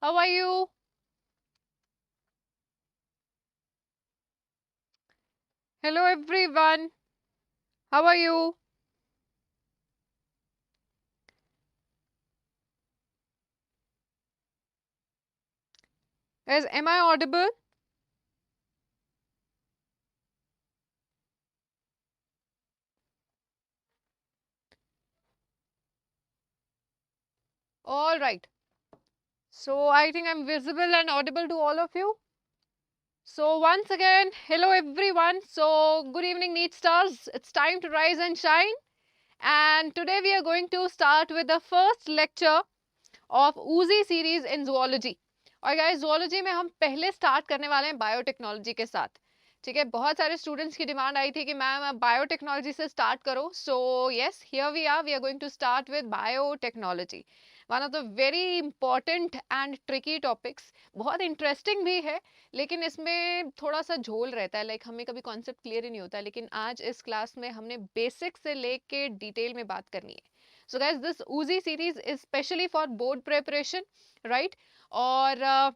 How are you? Hello everyone. How are you? Guys, am I audible? All right. So I think I'm visible and audible to all of you. So once again, hello everyone. So good evening, Neat Stars. It's time to rise and shine. And today we are going to start with the first lecture of UZI series in zoology. और guys zoology में हम पहले start करने वाले हैं biotechnology के साथ. ठीक है, बहुत सारे स्टूडेंट्स की डिमांड आई थी कि मैम आप बायोटेक्नोलॉजी से स्टार्ट करो. So yes, here we are going to start with biotechnology. One of the very important and tricky topics. बहुत इंटरेस्टिंग भी है, लेकिन इसमें थोड़ा सा झोल रहता है. लाइक हमें कभी कॉन्सेप्ट क्लियर ही नहीं होता. लेकिन आज इस क्लास में हमने बेसिक से लेके डिटेल में बात करनी है. So guys, this UZI series is specially for board preparation, right? और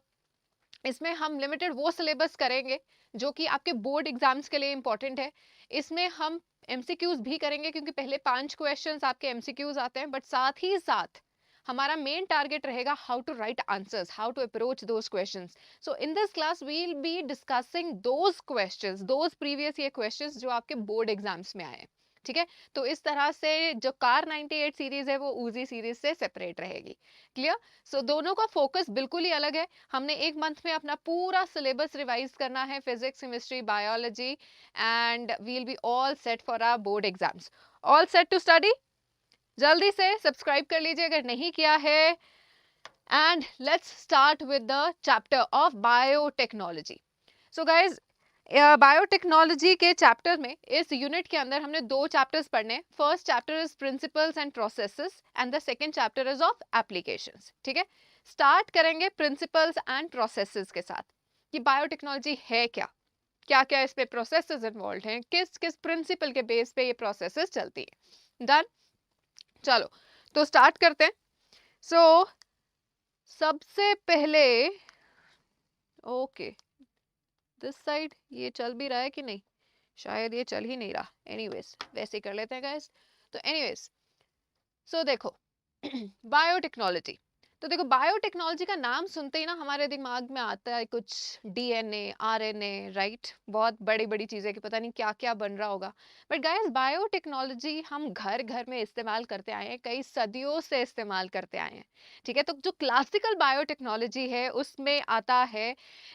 इसमें हम लिमिटेड वो सिलेबस करेंगे जो कि आपके बोर्ड एग्जाम्स के लिए इंपॉर्टेंट है. इसमें हम एमसीक्यूज भी करेंगे क्योंकि पहले 5 क्वेश्चंस आपके एमसीक्यूज आते हैं, बट साथ ही साथ हमारा मेन टारगेट रहेगा how to write answers, how to approach those questions. So in this class we will be discussing those questions, those previous year questions जो आपके बोर्ड एग्जाम्स में आए हैं. ठीक है, तो इस तरह से जो कार 98 सीरीज है वो ऊजी सीरीज से सेपरेट रहेगी. क्लियर? सो दोनों का फोकस बिल्कुल ही अलग है. हमने एक मंथ में अपना पूरा सिलेबस रिवाइज करना है, physics, chemistry, biology, and we will be all set for our board exams. All set to study? जल्दी से सब्सक्राइब कर लीजिए अगर नहीं किया है. And let's start with the chapter of biotechnology. So guys, biotechnology के चैप्टर में इस यूनिट के अंदर हमने 2 चैप्टर्स पढ़ने. First chapter is principles and processes and the second chapter is of applications. ठीक है, स्टार्ट करेंगे प्रिंसिपल्स एंड प्रोसेसेस के साथ कि बायोटेक्नोलॉजी है क्या, क्या क्या इसमें प्रोसेसेस इन्वॉल्व हैं, किस किस प्रिंसिपल के बेस पे ये प्रोसेसेस चलती है. डन? चलो तो स्टार्ट करते हैं. सो सबसे पहले, ओके, दिस साइड ये चल भी रहा है कि नहीं? शायद ये चल ही नहीं रहा. एनीवेज, वैसे ही कर लेते हैं गाइस. तो एनीवेज, सो देखो, बायोटेक्नोलॉजी. तो देखो, बायोटेक्नोलॉजी का नाम सुनते ही ना हमारे दिमाग में आता है कुछ डीएनए, आरएनए, राइट? बहुत बड़ी बड़ी चीजें कि पता नहीं क्या क्या बन रहा होगा. बट गाइस, बायोटेक्नोलॉजी हम घर घर में इस्तेमाल करते आए हैं, कई सदियों से इस्तेमाल करते आए हैं. ठीक है, तो जो क्लासिकल बायोटेक्नोलॉजी है उसमें आता है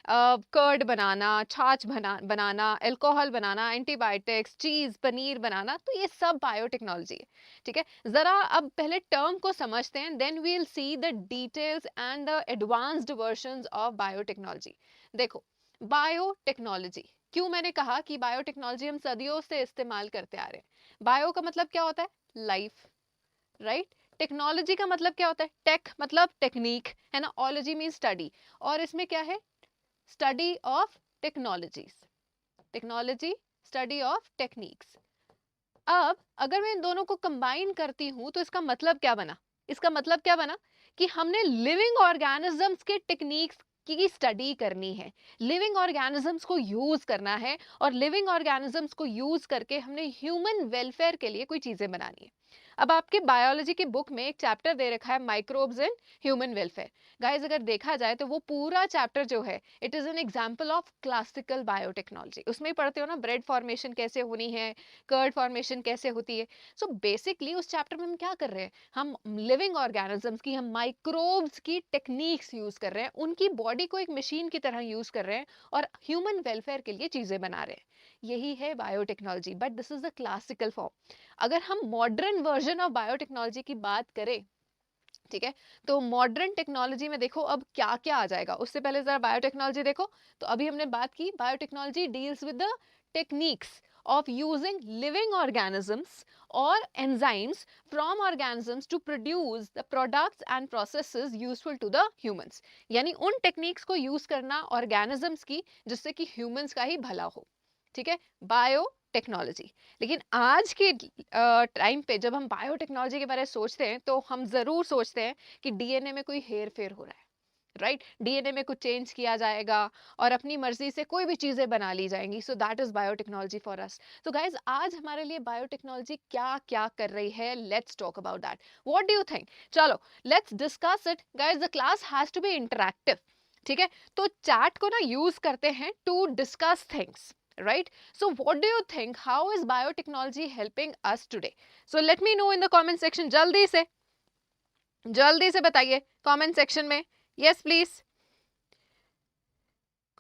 कर्ड बनाना, छाछ बनाना, अल्कोहल बनाना, एंटीबायोटिक्स, चीज, पनीर बनाना. तो ये सब बायोटेक्नोलॉजी है. ठीक है, जरा अब पहले टर्म को समझते हैं, then we will see the details and the advanced versions of biotechnology. देखो, बायोटेक्नोलॉजी, क्यों मैंने कहा कि बायोटेक्नोलॉजी हम सदियों से इस्तेमाल करते आ रहे हैं. बायो का मतलब क्या होता है? Life, right? टेक्नोलॉजी का मतलब क्या होता है? टेक मतलब टेक्निक, है ना? Ology mean study. और इसमें क्या है? Study of technologies. Technology, study of techniques. अब अगर मैं इन दोनों को कंबाइन करती हूं तो इसका मतलब क्या बना? इसका मतलब क्या बना कि हमने लिविंग ऑर्गेनिजम्स के टेक्निक्स की स्टडी करनी है, लिविंग ऑर्गेनिजम्स को यूज करना है, और लिविंग ऑर्गेनिजम्स को यूज करके हमने ह्यूमन वेलफेयर के लिए कोई चीजें बनानी है. अब आपके बायोलॉजी की बुक में एक चैप्टर दे रखा है microbes in human welfare. Guys, अगर देखा जाए तो वो पूरा चैप्टर जो है, it is an example of classical biotechnology. उसमें ही पढ़ते हो ना, ब्रेड फॉर्मेशन कैसे होनी है, कर्ड फॉर्मेशन कैसे होती है. सो बेसिकली उस चैप्टर में हम क्या कर रहे हैं? हम लिविंग ऑर्गेनिजम्स की, हम माइक्रोब्स की टेक्निक्स यूज कर रहे हैं, उनकी बॉडी को एक मशीन की तरह यूज कर रहे हैं और ह्यूमन वेलफेयर के लिए चीजें बना रहे हैं. यही है biotechnology, but this is the classical form. अगर हम मॉडर्न वर्जन ऑफ बायोटेक्नोलॉजी की बात करें, ठीक है, तो मॉडर्न टेक्नोलॉजी में देखो अब क्या क्या आ जाएगा. उससे पहले जरा बायोटेक्नोलॉजी देखो. तो अभी हमने बात की, biotechnology deals with the techniques of using living organisms or enzymes from organisms to produce the products and processes useful to the humans. यानी उन टेक्निक्स को यूज करना ऑर्गेनिजम्स की जिससे कि ह्यूमंस का ही भला हो. ठीक है, बायो टेक्नोलॉजी. लेकिन आज के टाइम पे जब हम बायोटेक्नोलॉजी के बारे में सोचते हैं तो हम जरूर सोचते हैं कि डीएनए में कोई हेर फेर हो रहा है, राइट, डीएनए में कुछ चेंज किया जाएगा और अपनी मर्जी से कोई भी चीजें बना ली जाएंगी. सो that is biotechnology for us. तो गाइज आज हमारे लिए बायोटेक्नोलॉजी क्या क्या कर रही है, let's talk about that. What do you think? चलो let's discuss it. Guys the class has to be interactive. ठीक है, तो चैट को ना यूज करते हैं to discuss things, right? So what do you think, how is biotechnology helping us today? So let me know in the comment section. जल्दी से बताइए comment section में. Yes please,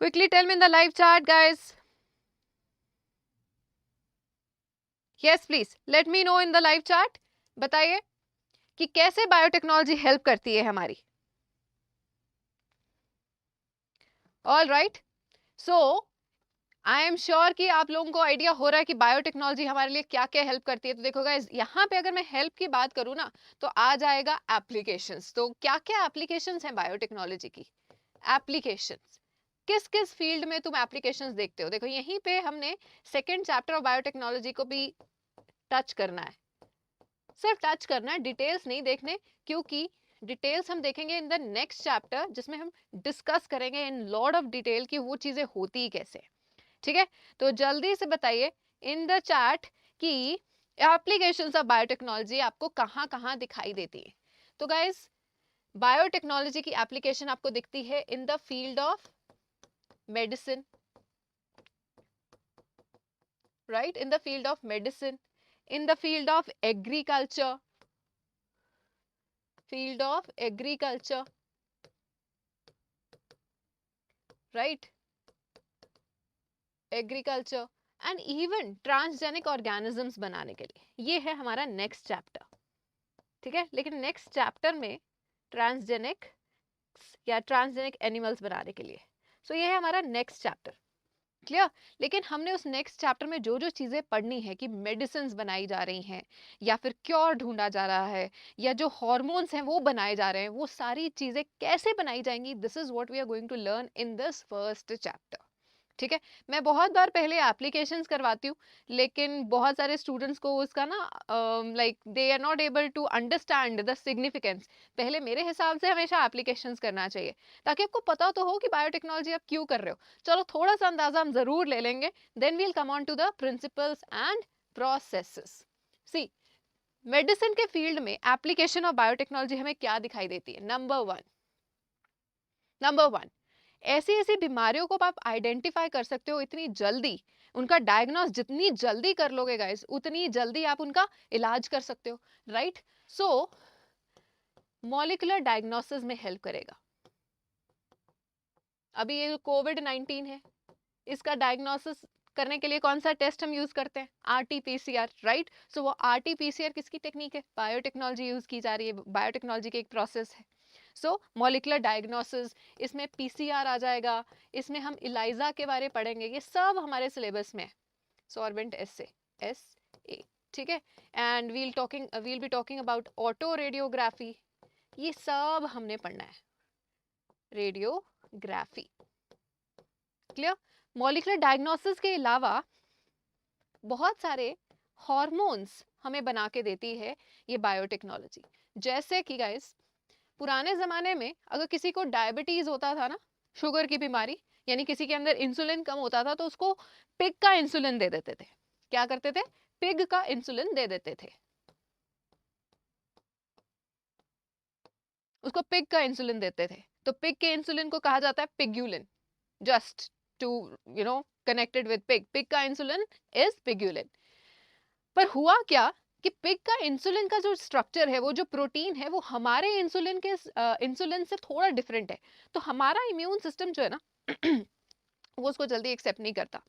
quickly tell me in the live chat guys. Yes please, let me know in the live chat. बताइए कि कैसे biotechnology help करती है हमारी. All right, so I am sure कि आप लोगों को आइडिया हो रहा है कि बायोटेक्नोलॉजी हमारे लिए क्या क्या हेल्प करती है. तो देखो गाइस, यहाँ पे अगर मैं हेल्प की बात करूँ ना तो आ जाएगा एप्लीकेशंस. तो क्या क्या एप्लीकेशंस हैं बायोटेक्नोलॉजी की? एप्लीकेशंस किस किस फील्ड में तुम एप्लीकेशंस देखते हो? देखो यहीं पे हमने सेकेंड चैप्टर ऑफ बायोटेक्नोलॉजी को भी टच करना है. सिर्फ टच करना है, डिटेल्स नहीं देखने, क्योंकि डिटेल्स हम देखेंगे इन द नेक्स्ट चैप्टर जिसमें हम डिस्कस करेंगे इन लॉट ऑफ डिटेल कि वो चीजें होती कैसे. ठीक है, तो जल्दी से बताइए इन द चैट कि एप्लीकेशंस ऑफ बायोटेक्नोलॉजी आपको कहाँ कहाँ दिखाई देती है. तो गाइस बायोटेक्नोलॉजी की एप्लीकेशन आपको दिखती है in the field of medicine, right, in the field of medicine, in the field of agriculture, right, agriculture and even transgenic organisms बनाने के लिए. ये है हमारा नेक्स्ट चैप्टर. ठीक है, लेकिन नेक्स्ट चैप्टर में ट्रांसजेनिक या ट्रांसजेनिक एनिमल्स बनाने के लिए. सो ये है हमारा नेक्स्ट चैप्टर. क्लियर? लेकिन हमने उस नेक्स्ट चैप्टर में जो जो चीजें पढ़नी है कि मेडिसिन बनाई जा रही हैं या फिर क्योर ढूंढा जा रहा है या जो हॉर्मोन्स हैं वो बनाए जा रहे हैं, वो सारी चीजें कैसे बनाई जाएंगी, this is what we are going to learn in this first chapter. ठीक है, मैं बहुत बार पहले एप्लीकेशंस करवाती हूँ, लेकिन बहुत सारे स्टूडेंट्स को उसका ना like they are not able to understand the significance. पहले मेरे हिसाब से हमेशा एप्लीकेशंस करना चाहिए ताकि आपको पता तो हो कि बायोटेक्नोलॉजी आप क्यों कर रहे हो. चलो थोड़ा सा अंदाजा हम जरूर ले लेंगे, then we'll come on to the principles and processes. See, medicine के फील्ड में एप्लीकेशन ऑफ बायोटेक्नोलॉजी हमें क्या दिखाई देती है? नंबर वन, ऐसी ऐसी बीमारियों को आप आइडेंटिफाई कर सकते हो इतनी जल्दी, उनका डायग्नोस जितनी जल्दी कर लोगे गाइस, उतनी जल्दी आप उनका इलाज कर सकते हो. राइट, सो मॉलिक्यूलर डायग्नोसिस में हेल्प करेगा. अभी ये कोविड-19 है, इसका डायग्नोसिस करने के लिए कौन सा टेस्ट हम यूज करते हैं? RT-PCR, right. सो वो RT-PCR किसकी टेक्निक है? बायोटेक्नोलॉजी यूज की जा रही है, बायोटेक्नोलॉजी की एक प्रोसेस है. सो मॉलिक्यूलर डायग्नोसिस, इसमें PCR आ जाएगा, इसमें हम इलाइजा के बारे पढ़ेंगे, ये सब हमारे सिलेबस में है. Sorbent SA. ठीक है, and we'll be talking about autoradiography. ये सब हमने पढ़ना है, रेडियोग्राफी. क्लियर? मॉलिक्यूलर डायग्नोसिस के अलावा बहुत सारे हॉर्मोन्स हमें बना के देती है ये बायोटेक्नोलॉजी. जैसे कि गाइस, पुराने ज़माने में अगर किसी को डायबिटीज़ होता था ना, शुगर की बीमारी, यानी किसी के अंदर इंसुलिन कम होता था, तो उसको पिग का इंसुलिन दे देते थे. क्या करते थे? पिग का इंसुलिन दे देते थे. उसको पिग का इंसुलिन देते थे. तो पिग के इंसुलिन को कहा जाता है पिग्यूलिन. Just to connected with pig, pig का इंसुलिन इज पिग्यूलिन. पर हुआ क्या कि पिग का इंसुलिन का जो स्ट्रक्चर है, वो जो प्रोटीन है, वो हमारे इंसुलिन से थोड़ा डिफरेंट है. तो हमारा इम्यून सिस्टम जो है ना वो उसको जल्दी एक्सेप्ट नहीं करता,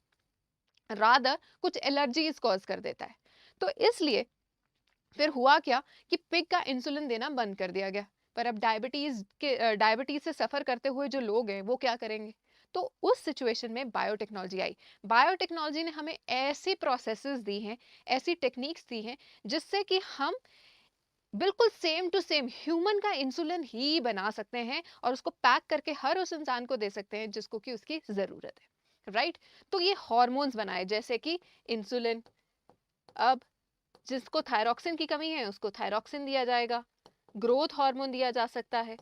रादर कुछ एलर्जीज कॉज कर देता है. तो इसलिए फिर हुआ क्या कि पिग का इंसुलिन देना बंद कर दिया गया. पर अब डायबिटीज से सफर करते हुए जो लोग हैं वो क्या करेंगे? तो उस सिचुएशन में बायोटेक्नोलॉजी आई. बायोटेक्नोलॉजी ने हमें ऐसी प्रोसेसेस दी हैं, ऐसी टेक्निक्स दी हैं, जिससे कि हम बिल्कुल सेम टू सेम ह्यूमन का इंसुलिन ही बना सकते हैं और उसको पैक करके हर उस इंसान को दे सकते हैं जिसको कि उसकी ज़रूरत है. राइट, तो ये हॉर्मोन्स बनाए, जैसे कि इंसुलिन. अब जिसको थायरॉक्सिन की कमी है उसको थायरॉक्सिन दिया जाएगा, ग्रोथ हार्मोन दिया जा सकता है,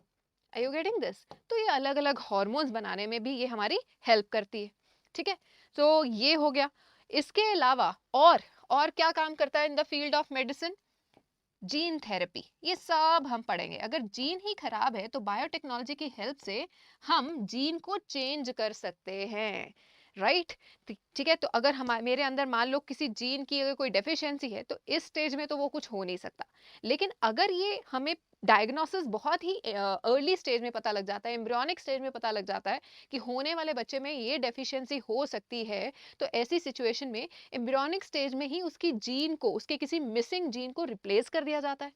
आर यू गेटिंग दिस? तो ये अलग अलग हॉर्मोन्स बनाने में भी ये हमारी हेल्प करती है, ठीक है। तो ये हो गया। इसके अलावा और क्या काम करता है in the field of medicine? Gene therapy, ये सब हम पढ़ेंगे। अगर जीन ही खराब है तो बायोटेक्नोलॉजी की हेल्प से हम जीन को चेंज कर सकते हैं, राइट। ठीक है, तो अगर हम मेरे अंदर मान लो किसी जीन की अगर कोई डेफिशिएंसी है तो इस स्टेज में तो वो कुछ हो नहीं सकता। लेकिन अगर ये हमें डायग्नोसिस बहुत ही अर्ली स्टेज में पता लग जाता है, एम्ब्रियोनिक स्टेज में पता लग जाता है कि होने वाले बच्चे में ये डेफिशिएंसी हो सकती है, तो ऐसी सिचुएशन में एम्ब्रियोनिक स्टेज में ही उसकी जीन को, उसके किसी मिसिंग जीन को रिप्लेस कर दिया जाता है,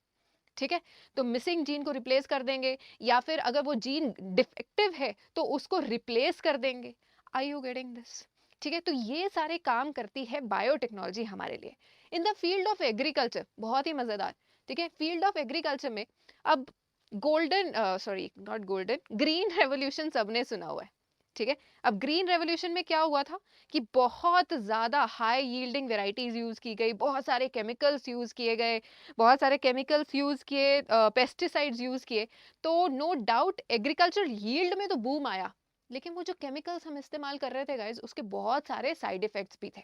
ठीक है। तो मिसिंग जीन को रिप्लेस कर देंगे, या फिर अगर वो जीन डिफेक्टिव है तो उसको रिप्लेस कर देंगे। Are you getting this? ठीक है, तो ये सारे काम करती है बायोटेक्नोलॉजी हमारे लिए। In the field of agriculture बहुत ही मजेदार, ठीक है, फील्ड ऑफ एग्रीकल्चर में अब golden sorry not golden, green revolution सबने सुना हुआ है, ठीक है। अब ग्रीन रेवोल्यूशन में क्या हुआ था कि बहुत ज्यादा हाई यील्डिंग वेराइटीज यूज की गई, बहुत सारे केमिकल्स यूज किए गए, बहुत सारे केमिकल्स यूज किए, पेस्टिसाइड्स यूज किए। तो नो डाउट एग्रीकल्चर यील्ड में तो बूम आया, लेकिन वो जो केमिकल्स हम इस्तेमाल कर रहे थे गाइस, उसके बहुत सारे साइड इफेक्ट्स भी थे,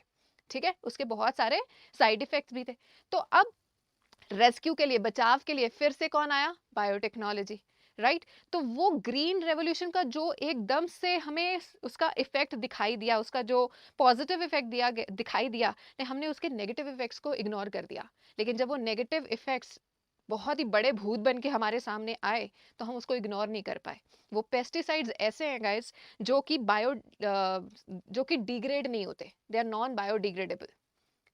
ठीक है, उसके बहुत सारे साइड इफेक्ट्स भी थे। तो अब रेस्क्यू के लिए, बचाव के लिए फिर से कौन आया? Biotechnology, right. तो वो ग्रीन रेवोल्यूशन का जो एकदम से हमें उसका इफेक्ट दिखाई दिया, उसका जो पॉजिटिव इफेक्ट दिखाई दिया, ने हमने उसके नेगेटिव इफेक्ट्स को इग्नोर कर दिया। लेकिन जब वो नेगेटिव इफेक्ट्स बहुत ही बड़े भूत बन के हमारे सामने आए तो हम उसको इग्नोर नहीं कर पाए। वो पेस्टिसाइड्स ऐसे हैं गाइस जो कि डिग्रेड नहीं होते, दे आर नॉन बायोडिग्रेडेबल,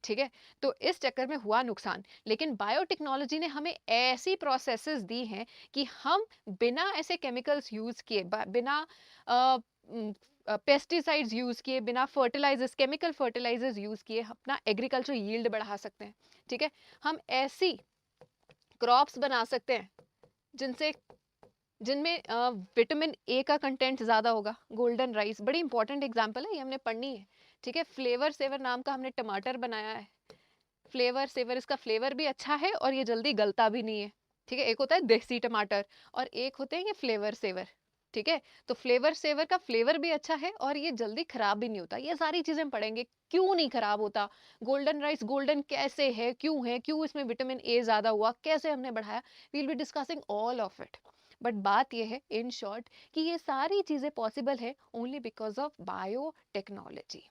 ठीक है। तो इस चक्कर में हुआ नुकसान। लेकिन बायोटेक्नोलॉजी ने हमें ऐसी प्रोसेसेस दी हैं कि हम बिना ऐसे केमिकल्स यूज किए, बिना पेस्टिसाइड्स यूज किए, बिना फर्टिलाइजर्स, केमिकल फर्टिलाइजर्स यूज किए अपना एग्रीकल्चर यील्ड बढ़ा सकते हैं, ठीक है। हम ऐसी क्रॉप्स बना सकते हैं जिनसे जिनमें विटामिन ए का कंटेंट ज्यादा होगा। गोल्डन राइस बड़ी इंपॉर्टेंट एग्जांपल है, ये हमने पढ़नी है, ठीक है। फ्लेवर सेवर नाम का हमने टमाटर बनाया है। फ्लेवर सेवर, इसका फ्लेवर भी अच्छा है और ये जल्दी गलता भी नहीं है, ठीक है। एक होता है देसी टमाटर और एक होते हैं ये फ्लेवर सेवर, ठीक है। तो फ्लेवर सेवर का फ्लेवर भी अच्छा है और ये जल्दी खराब भी नहीं होता। ये सारी चीजें हम पढ़ेंगे, क्यों नहीं खराब होता, गोल्डन राइस गोल्डन कैसे है, क्यों इसमें विटामिन ए ज्यादा हुआ, कैसे हमने बढ़ाया। We'll be discussing all of it. But बात यह है इन शॉर्ट कि ये सारी चीजें पॉसिबल है ओनली बिकॉज ऑफ बायोटेक्नोलॉजी,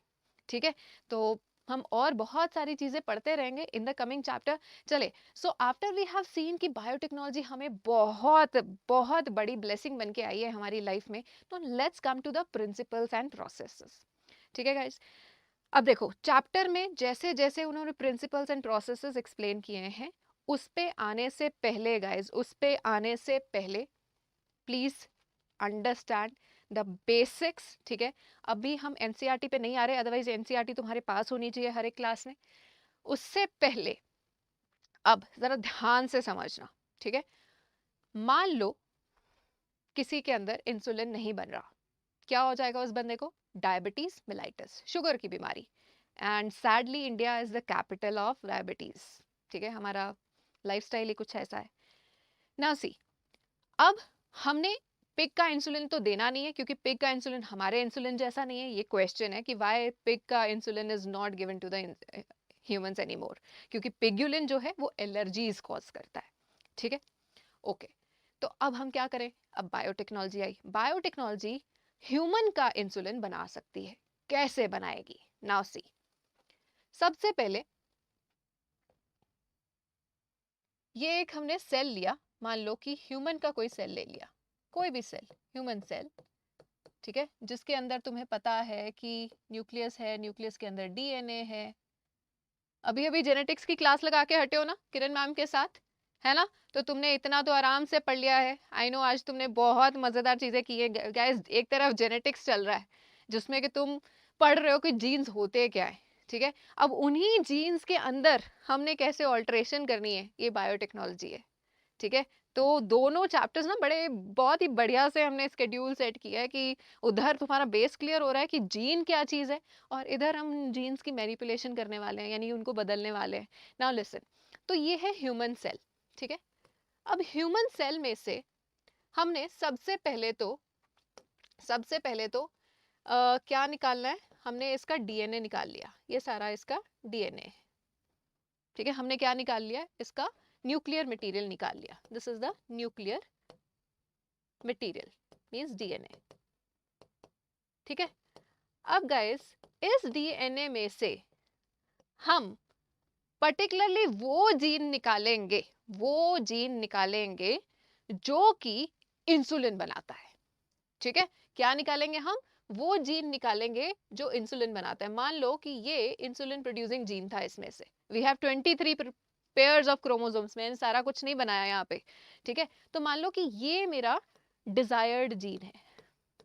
ठीक है। तो हम और बहुत सारी चीजें पढ़ते रहेंगे इन द कमिंग चैप्टर। चले, so after we have seen कि बायोटेक्नोलॉजी हमें बहुत बहुत बड़ी ब्लेसिंग बन के आई है हमारी लाइफ में, तो let's come to the principles and processes, ठीक है गाइस। अब देखो चैप्टर में जैसे जैसे उन्होंने प्रिंसिपल्स एंड प्रोसेसेस एक्सप्लेन किए हैं, उस पे आने से पहले गाइस, उस पे आने से पहले प्लीज अंडरस्टैंड द बेसिक्स, ठीक है। अभी हम एनसीईआरटी पे नहीं आ रहे, अदरवाइज एनसीईआरटी तुम्हारे पास होनी चाहिए हर एक क्लास में। उससे पहले अब जरा ध्यान से समझना, ठीक है। मान लो किसी के अंदर इंसुलिन नहीं बन रहा, क्या हो जाएगा उस बंदे को? डायबिटीज मिलाइटिस, शुगर की बीमारी। And sadly India is the capital of diabetes, ठीक है। हमारा लाइफस्टाइल ही कुछ ऐसा है ना। सी, अब हमने पिग का इंसुलिन तो देना नहीं है, क्योंकि पिग का इंसुलिन हमारे इंसुलिन जैसा नहीं है। ये क्वेश्चन है कि व्हाई पिग का insulin is not given to the humans anymore, क्योंकि पिग्युलिन जो है वो एलर्जीज कॉज करता है, ठीक है। ओके, तो अब हम क्या करें? अब बायोटेक्नोलॉजी आई, बायोटेक्नोलॉजी ह्यूमन का इंसुलिन बना सकती है। कैसे बनाएगी? नाउ सी, सबसे पहले ये एक हमने सेल लिया, मान लो कि ह्यूमन का कोई सेल ले लिया, कोई भी सेल, ह्यूमन सेल, ठीक है, जिसके अंदर तुम्हें पता है कि न्यूक्लियस है, न्यूक्लियस के अंदर डीएनए है। अभी अभी जेनेटिक्स की क्लास लगा के हटे हो ना किरण मैम के साथ, है ना? तो तुमने इतना तो आराम से पढ़ लिया है। आई नो आज तुमने बहुत मजेदार चीजें की है गाइस। एक तरफ जेनेटिक्स चल रहा है जिसमें कि तुम पढ़ रहे हो कि जीन्स होते क्या है, ठीक है। अब उन्हीं जीन्स के अंदर हमने कैसे ऑल्टरेशन करनी है, ये बायोटेक्नोलॉजी है, ठीक है। तो दोनों चैप्टर्स ना बड़े बहुत ही बढ़िया से हमने स्केड्यूल सेट किया है कि उधर तुम्हारा बेस क्लियर हो रहा है कि जीन क्या चीज है, और इधर हम जीन्स की मैनिपुलेशन करने वाले हैं, यानी उनको बदलने वाले हैं। नाउ लिसन, तो ये है ह्यूमन सेल, ठीक है। अब ह्यूमन सेल में से हमने सबसे पहले तो क्या निकालना है, हमने इसका डीएनए निकाल लिया, ये सारा इसका डीएनए, ठीक है। हमने क्या निकाल लिया, इसका न्यूक्लियर मटेरियल निकाल लिया, this is the nuclear material means DNA, ठीक है। अब गाइस इस डीएनए में से हम पर्टिकुलरली वो जीन निकालेंगे जो कि इंसुलिन बनाता है, ठीक है। क्या निकालेंगे हम, वो जीन निकालेंगे जो इंसुलिन बनाता है। मान लो कि ये इंसुलिन प्रोड्यूसिंग जीन था, इसमें से we have 23 pairs of chromosomes, मैंने सारा कुछ नहीं बनाया यहाँ पे, ठीक है। तो मान लो कि ये मेरा डिजायर्ड जीन है,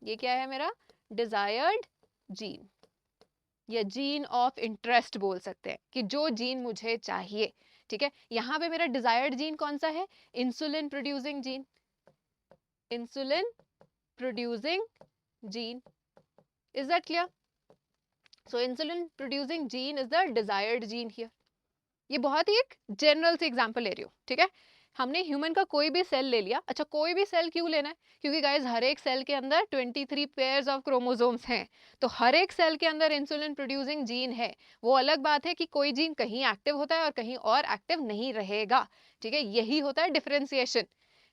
ये क्या है मेरा डिजायर्ड जीन, या जीन ऑफ इंटरेस्ट बोल सकते हैं, कि जो जीन मुझे चाहिए, ठीक है। यहाँ पे मेरा डिजायर्ड जीन कौन सा है, insulin producing gene, insulin producing gene, is that clear? So insulin producing gene is the desired gene here. ये बहुत ही एक जनरल से एग्जांपल ले रही हूँ, ठीक है। हमने ह्यूमन का कोई भी सेल ले लिया, अच्छा कोई भी सेल क्यों लेना है, क्योंकि गाइस हर एक सेल के अंदर 23 पेयर्स ऑफ क्रोमोसोम्स हैं, तो हर एक सेल के अंदर इंसुलिन प्रोड्यूसिंग जीन है। वो अलग बात है कि कोई जीन कहीं एक्टिव होता है और कहीं और एक्टिव नहीं रहेगा, ठीक है, यही होता है डिफरेंशिएशन,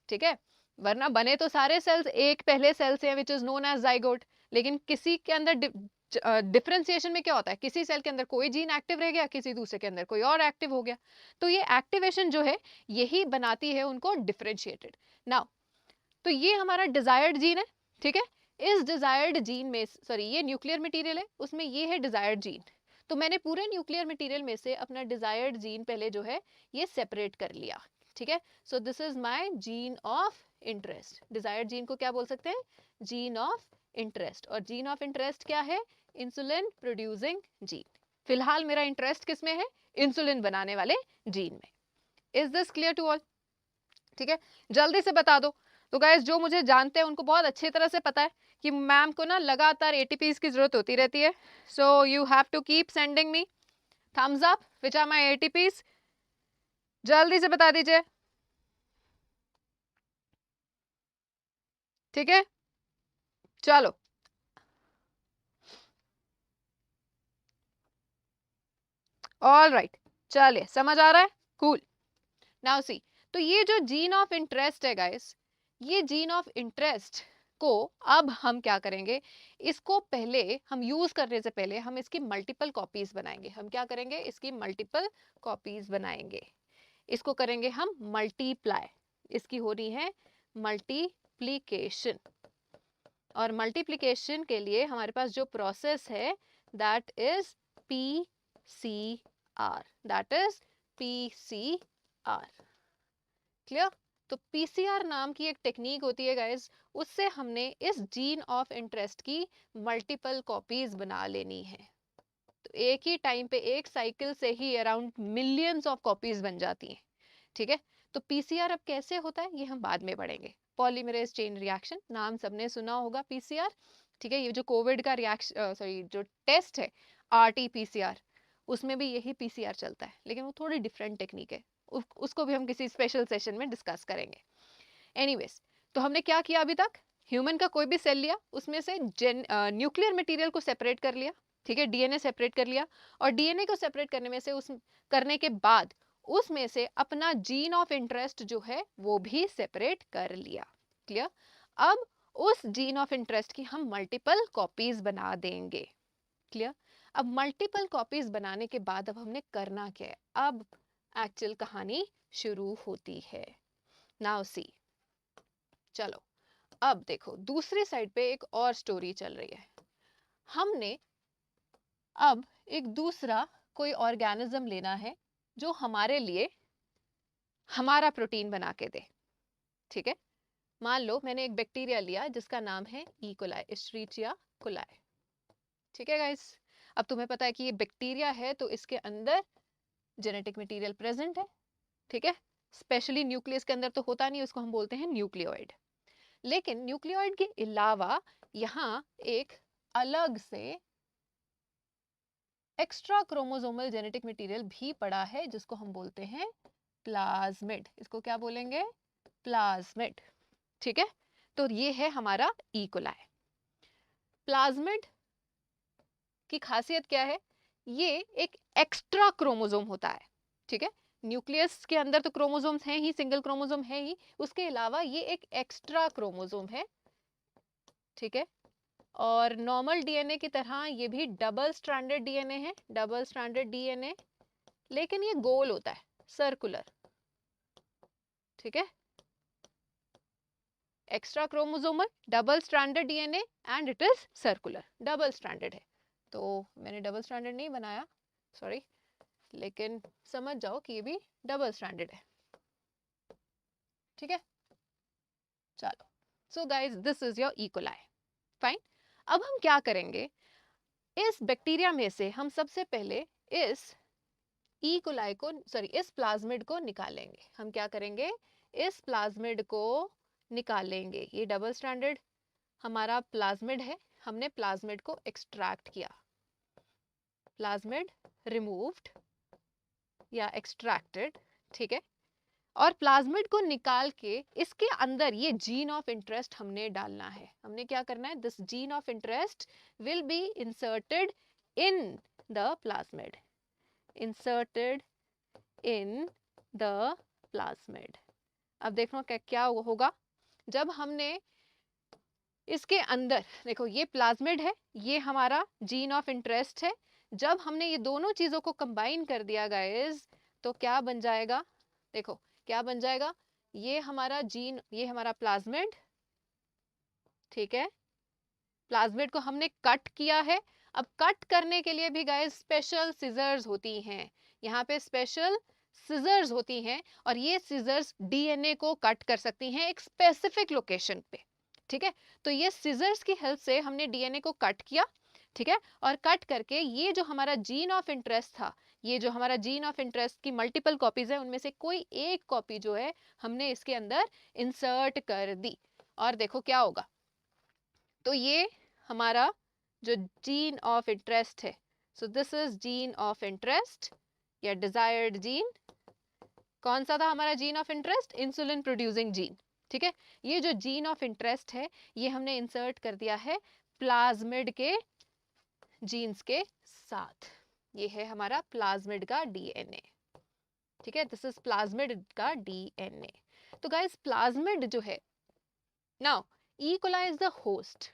ठीक है। वरना बने तो सारे सेल्स एक पहले सेल से, which is known as zygote, लेकिन किसी के अंदर डिफरेंशिएशन में क्या होता है, किसी सेल के अंदर कोई जीन एक्टिव रह गया, किसी दूसरे के अंदर कोई और एक्टिव हो गया, तो ये एक्टिवेशन जो है यही बनाती है उनको डिफरेंशिएटेड। नाउ तो ये हमारा डिजायर्ड जीन है, ठीक है। इस डिजायर्ड जीन में, सॉरी ये न्यूक्लियर मटेरियल है, उसमें ये है डिजायर्ड जीन, तो मैंने पूरे न्यूक्लियर मटेरियल में से अपना डिजायर्ड जीन पहले जो है ये सेपरेट कर लिया, ठीक है। So this is my gene of interest, desired gene को क्या बोल सकते हैं, जीन ऑफ इंटरेस्ट। और जीन ऑफ इंटरेस्ट क्या है, इंसुलिन प्रोड्यूसिंग जीन। फिलहाल मेरा इंटरेस्ट किस में है, इंसुलिन बनाने वाले जीन में। Is this clear to all? ठीक है, जल्दी से बता दो। तो गाइस जो मुझे जानते हैं उनको बहुत अच्छी तरह से पता है कि मैम को ना लगातार एटीपीज की जरूरत होती रहती है, so you have to keep sending me thumbs up which are my ATPs. जल्दी से बता दीजिए, ठीक है। चलो ऑल राइट, चलिए समझ आ रहा है, कूल। नाउ सी, तो ये जो जीन ऑफ इंटरेस्ट है गाइस, ये जीन ऑफ इंटरेस्ट को अब हम क्या करेंगे, इसको पहले हम यूज करने से पहले हम इसकी मल्टीपल कॉपीज बनाएंगे। हम क्या करेंगे, इसकी मल्टीपल कॉपीज बनाएंगे, इसको करेंगे हम मल्टीप्लाई, इसकी हो रही है मल्टीप्लीकेशन। और मल्टीप्लिकेशन के लिए हमारे पास जो प्रोसेस है that is PCR, that is PCR, clear. तो PCR नाम की एक टेक्निक होती है गाइस, उससे हमने इस जीन ऑफ इंटरेस्ट की मल्टीपल कॉपीज बना लेनी है। तो एक ही टाइम पे एक साइकिल से ही अराउंड मिलियंस ऑफ कॉपीज बन जाती हैं, ठीक है। तो PCR अब कैसे होता है ये हम बाद में पढ़ेंगे। पॉलीमरेज चेन रिएक्शन नाम सबने सुना होगा PCR, ठीक है। ये जो कोविड का रिएक्शन, सॉरी जो टेस्ट है RT-PCR, उसमें भी यही PCR चलता है, लेकिन वो थोड़ी डिफरेंट टेक्निक है, उसको भी हम किसी स्पेशल सेशन में डिस्कस करेंगे। एनीवेज, तो हमने क्या किया अभी तक, ह्यूमन का कोई भी सेल लिया, उसमें से न्यूक्लियर मटेरियल को सेपरेट कर लिया, ठीक है, डीएनए सेपरेट कर लिया, और डीएनए को सेपरेट करने में से उस करने के बाद उसमें से अपना जीन ऑफ इंटरेस्ट जो है वो भी सेपरेट कर लिया, क्लियर। अब उस जीन ऑफ इंटरेस्ट की हम मल्टीपल कॉपीज बना देंगे, क्लियर। अब मल्टीपल कॉपीज बनाने के बाद अब हमने करना क्या है, अब एक्चुअल कहानी शुरू होती है। नाउ सी, चलो अब देखो दूसरी साइड पे एक और स्टोरी चल रही है। हमने अब एक दूसरा कोई ऑर्गेनिज्म लेना है जो हमारे लिए हमारा प्रोटीन बना के दे, ठीक है। मान लो मैंने एक बैक्टीरिया लिया जिसका नाम है ई कोलाई, इश्रीचिया कोलाई, ठीक है गाइस। अब तुम्हें पता है कि ये बैक्टीरिया है तो इसके अंदर जेनेटिक मटेरियल प्रेजेंट है, ठीक है। स्पेशली न्यूक्लियस के अंदर तो होता नहीं, उसको हम बोलते हैं न्यूक्लियोइड। लेकिन न्यूक्लियोइड के अलावा यहाँ एक अलग से एक्स्ट्रा क्रोमोसोमल जेनेटिक मटेरियल भी पड़ा है जिसको हम बोलते हैं प्लाज्मिड। इसको क्या बोलेंगे, प्लाज्मिड, ठीक है। तो ये है हमारा ई कोलाई। प्लाज्मिड की खासियत क्या है? ये एक एक्स्ट्रा क्रोमोसोम होता है, ठीक है। न्यूक्लियस के अंदर तो क्रोमोसोम्स हैं ही, सिंगल क्रोमोसोम है ही, उसके अलावा ये एक एक्स्ट्रा क्रोमोसोम है, ठीक है। और नॉर्मल डीएनए की तरह ये भी डबल स्ट्रैंडेड डीएनए है, डबल स्ट्रैंडेड डीएनए, लेकिन ये गोल होता है, सर्कुलर, ठीक है। Extra chromosomal double stranded DNA and it is circular, double stranded है। तो मैंने डबल स्ट्रैंडेड नहीं बनाया, सॉरी, लेकिन समझ जाओ कि ये भी डबल स्ट्रैंडेड है, ठीक है। चलो, so guys this is your E coli, fine. अब हम क्या करेंगे, इस बैक्टीरिया में से हम सबसे पहले इस ई कोलाई को, सॉरी, इस प्लाज्मिड को निकालेंगे। हम क्या करेंगे, इस प्लाज्मिड को निकालेंगे। ये डबल स्ट्रैंडेड हमारा प्लाज्मिड है, हमने प्लाज्मिड को एक्सट्रैक्ट किया, प्लाज्मिड रिमूव्ड या एक्सट्रैक्टेड, ठीक है। और प्लाज्मिड को निकाल के इसके अंदर ये जीन ऑफ इंटरेस्ट हमने डालना है। हमने क्या करना है, this gene of interest will be inserted in the plasmid, inserted in the plasmid. अब देखो क्या होगा, जब हमने इसके अंदर, देखो ये प्लाज्मिड है, ये हमारा जीन ऑफ इंटरेस्ट है, जब हमने ये दोनों चीजों को कंबाइन कर दिया गाइस, तो क्या बन जाएगा, देखो क्या बन जाएगा, ये हमारा जीन, ये हमारा प्लाज्मिड, ठीक है। प्लाज्मिड को हमने कट किया है। अब कट करने के लिए भी गाइस स्पेशल सिजर्स होती हैं, यहाँ पे स्पेशल सिजर्स होती हैं, और ये सिजर्स डीएनए को कट कर सकती हैं एक स्पेसिफिक लोकेशन पे, ठीक है। तो ये सिजर्स की हेल्प से हमने डीएनए को कट किया, ठीक है। और कट करके ये जो हमारा जीन ऑफ इंटरेस्ट था, ये जो हमारा जीन ऑफ इंटरेस्ट की मल्टीपल कॉपीज है, उनमें से कोई एक कॉपी जो है हमने इसके अंदर इंसर्ट कर दी, और देखो क्या होगा। तो ये हमारा जो जीन ऑफ इंटरेस्ट है, so this is gene of interest या डिजायर्ड जीन। कौन सा था हमारा gene of interest? Insulin producing gene, ठीक है। ये जो जीन ऑफ इंटरेस्ट है, ये हमने इंसर्ट कर दिया है प्लाज्मिड के जीन्स के साथ। ये है हमारा प्लाज्मिड का डीएनए, ठीक है। दिस इज प्लाज्मिड का डीएनए। तो गाइस प्लाज्मिड जो है, now E coli is the host,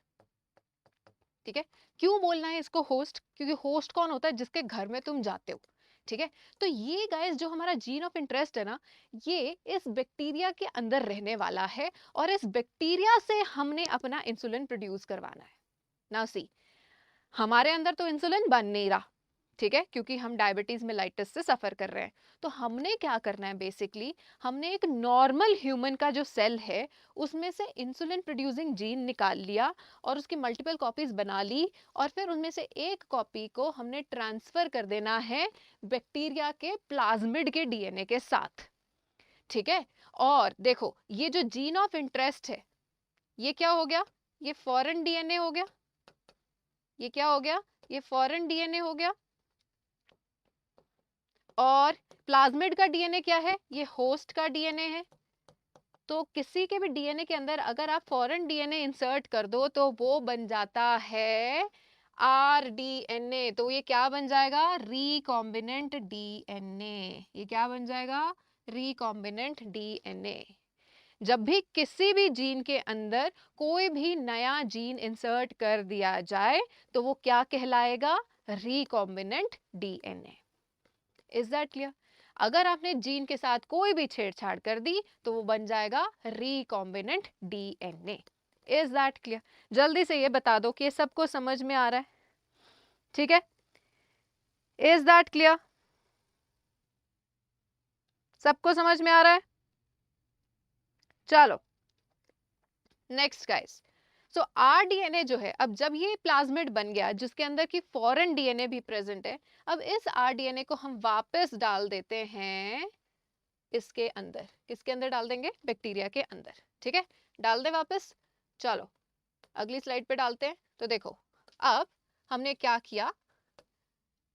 ठीक है। क्यों बोलना है इसको होस्ट? क्योंकि होस्ट कौन होता है? जिसके घर में तुम जाते हो, ठीक है। तो ये गाइस जो हमारा जीन ऑफ इंटरेस्ट है ना, ये इस बैक्टीरिया के अंदर रहने वाला है, और इस बैक्टीरिया से हमने अपना इंसुलिन प्रोड्यूस करवाना है। नाउ सी, हमारे अंदर तो इंसुलिन बन नहीं रहा, ठीक है, क्योंकि हम डायबिटीज मेलाइटिस से सफर कर रहे हैं। तो हमने क्या करना है, बेसिकली हमने एक नॉर्मल ह्यूमन का जो सेल है, उसमें से इंसुलिन प्रोड्यूसिंग जीन निकाल लिया और उसकी मल्टीपल कॉपीज बना ली, और फिर उनमें से एक कॉपी को हमने ट्रांसफर कर देना है बैक्टीरिया के प्लाज्मिड के डीएनए के साथ, ठीक है। और देखो ये जो जीन ऑफ इंटरेस्ट है, ये क्या हो गया, ये फॉरेन डीएनए हो गया, ये क्या हो गया, ये फॉरेन डीएनए हो गया। और प्लाज्मिड का डीएनए क्या है? ये होस्ट का डीएनए है। तो किसी के भी डीएनए के अंदर अगर आप फॉरेन डीएनए इंसर्ट कर दो, तो वो बन जाता है आरडीएनए। तो ये क्या बन जाएगा? Recombinant DNA. ये क्या बन जाएगा? Recombinant DNA. जब भी किसी भी जीन के अंदर कोई भी नया जीन इंसर्ट कर दिया जाए, तो वो क्या कहलाएगा? Recombinant DNA. Is that clear? अगर आपने जीन के साथ कोई भी छेड़छाड़ कर दी, तो वो बन जाएगा recombinant DNA. Is that clear? जल्दी से ये बता दो कि ये सबको समझ में आ रहा है, ठीक है। Is that clear? सबको समझ में आ रहा है? चलो नेक्स्ट गाइस। सो आरडीएनए जो है, अब जब ये प्लाज्मिड बन गया जिसके अंदर की फॉरेन डीएनए भी प्रेजेंट है, अब इस आरडीएनए को हम वापस डाल देते हैं इसके अंदर। किसके अंदर डाल देंगे? बैक्टीरिया के अंदर, ठीक है। डाल दे वापस। चलो अगली स्लाइड पे डालते हैं। तो देखो अब हमने क्या किया,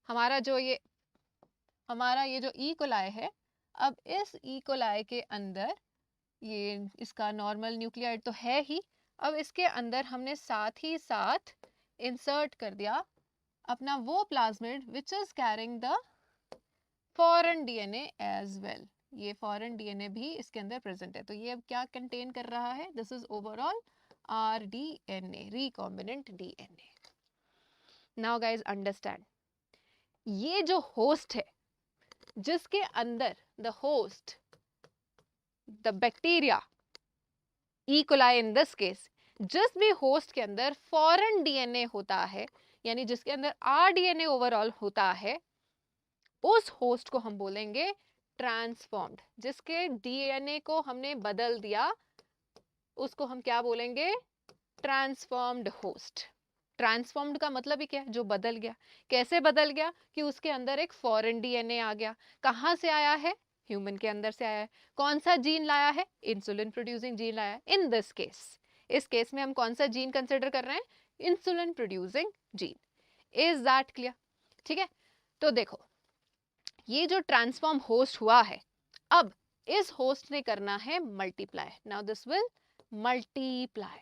हमारा ये जो ई कोलाई है, अब इस ई कोलाई के अंदर ये इसका नॉर्मल न्यूक्लियाइड तो है ही, अब इसके अंदर हमने साथ ही साथ इंसर्ट कर दिया अपना वो plasmid which is carrying the foreign DNA as well. ये फॉरेन डीएनए भी इसके अंदर प्रेजेंट है। तो ये अब क्या कंटेन कर रहा है? This is overall rDNA, recombinant DNA. Now guys understand, ये जो होस्ट है जिसके अंदर the host, the bacteria, E coli in this case, जिस भी होस्ट के अंदर फॉरेन डीएनए होता है, यानी जिसके अंदर आरडीएनए ओवरऑल होता है, उस होस्ट को हम बोलेंगे ट्रांसफॉर्म्ड। जिसके डीएनए को हमने बदल दिया उसको हम क्या बोलेंगे? Transformed host. ट्रांसफॉर्म्ड का मतलब ही क्या है? जो बदल गया। कैसे बदल गया? कि उसके अंदर एक फॉरेन डीएनए आ गया। कहाँ से आया है? ह्यूमन के अंदर से आया है। कौन सा जीन लाया है? इंसुलिन प्रोड्यूसिंग जीन लाया है। इन दिस केस, इस केस में हम कौन सा जीन कंसिडर कर रहे हैं? Insulin producing gene. Is that clear? ठीक है, तो देखो ये जो ट्रांसफॉर्म होस्ट हुआ है, अब इस होस्ट ने करना है multiply. Now this will multiply.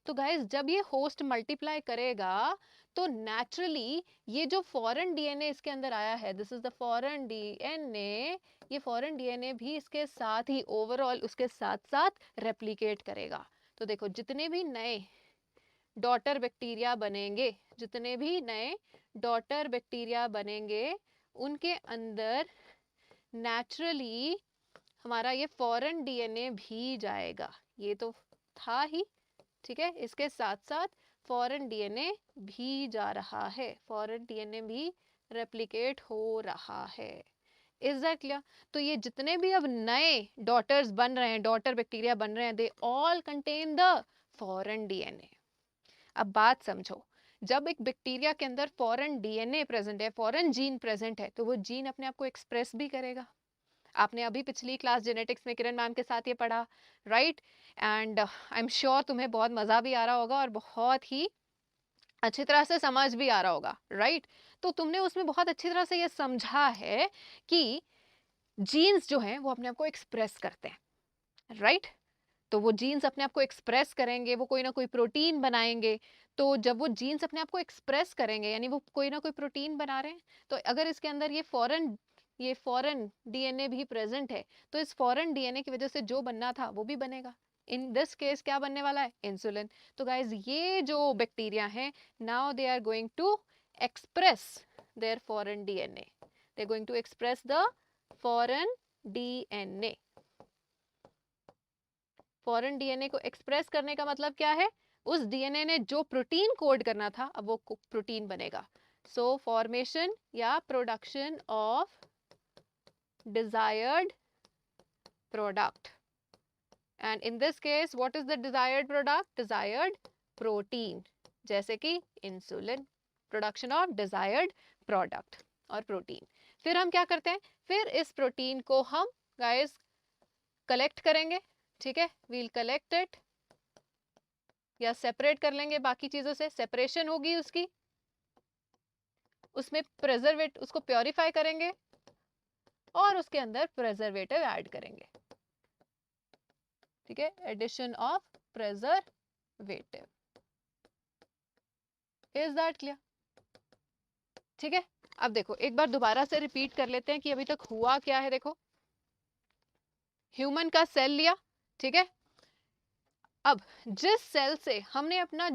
तो गाइस जब ये होस्ट मल्टीप्लाई करेगा तो नेचुरली ये जो फॉरेन डीएनए इसके अंदर आया है, this is the foreign DNA, ये फॉरेन डीएनए भी इसके साथ ही ओवरऑल उसके साथ साथ रेप्लिकेट करेगा। तो देखो जितने भी नए डॉटर बैक्टीरिया बनेंगे, जितने भी नए डॉटर बैक्टीरिया बनेंगे उनके अंदर नेचुरली हमारा ये फॉरेन डीएनए भी जाएगा। ये तो था ही, ठीक है, इसके साथ साथ फॉरेन डीएनए भी जा रहा है, फॉरेन डीएनए भी रेप्लिकेट हो रहा है। Is that clear? तो ये जितने भी अब नए डॉटर्स बन रहे हैं, डॉटर बैक्टीरिया बन रहे हैं, they all contain the foreign DNA. अब बात समझो, जब एक बैक्टीरिया के अंदर फॉरेन डीएनए प्रेजेंट है, फॉरेन जीन प्रेजेंट है, तो वो जीन अपने आप को एक्सप्रेस भी करेगा। आपने अभी पिछली क्लास जेनेटिक्स में किरण मैम के साथ ये पढ़ा, right? And I am sure तुम्हें बहुत मज़ा भी आ रहा होगा और बहुत ही अच्छी तरह से समझ भी आ रहा होगा, राइट? तो तुमने उसमें बहुत अच्छी तरह से ये समझा है कि जीन्स जो हैं वो अपने आप को एक्सप्रेस करते हैं, राइट? तो वो जीन्स अपने आप को एक्सप्रेस करेंगे, वो कोई ना कोई प्रोटीन बनाएंगे। तो जब वो जीन्स अपने आप को एक्सप्रेस करेंगे यानी वो कोई ना कोई प्रोटीन बना रहे हैं, तो अगर इसके अंदर ये फॉरेन डीएनए भी प्रेजेंट है तो इस फॉरेन डीएनए की वजह से जो बनना था वो भी बनेगा। इन दिस केस क्या बनने वाला है? इंसुलिन। तो गाइज ये जो बैक्टीरिया है, now they are going to express their foreign DNA, they are going to express the foreign DNA. Foreign DNA को एक्सप्रेस करने का मतलब क्या है? उस डीएनए ने जो प्रोटीन कोड करना था अब वो प्रोटीन बनेगा। सो फॉर्मेशन या production of desired product, and in this case what is the desired product? Desired protein, जैसे कि insulin, production of desired product और प्रोटीन। फिर हम क्या करते हैं? फिर इस प्रोटीन को हम गाइस कलेक्ट करेंगे, ठीक है, वील कलेक्ट इट या सेपरेट कर लेंगे बाकी चीजों से, सेपरेशन होगी उसकी, उसमें प्रेजर्वेट, उसको प्योरीफाई करेंगे और उसके अंदर प्रेजर्वेटिव ऐड करेंगे, ठीक है, addition of preservative. Is that clear? ठीक है, अब देखो एक बार दोबारा से रिपीट कर लेते हैं कि अभी तक हुआ क्या है। देखो ह्यूमन का सेल लिया, ठीक है, अब जिस सेल से हमने अपना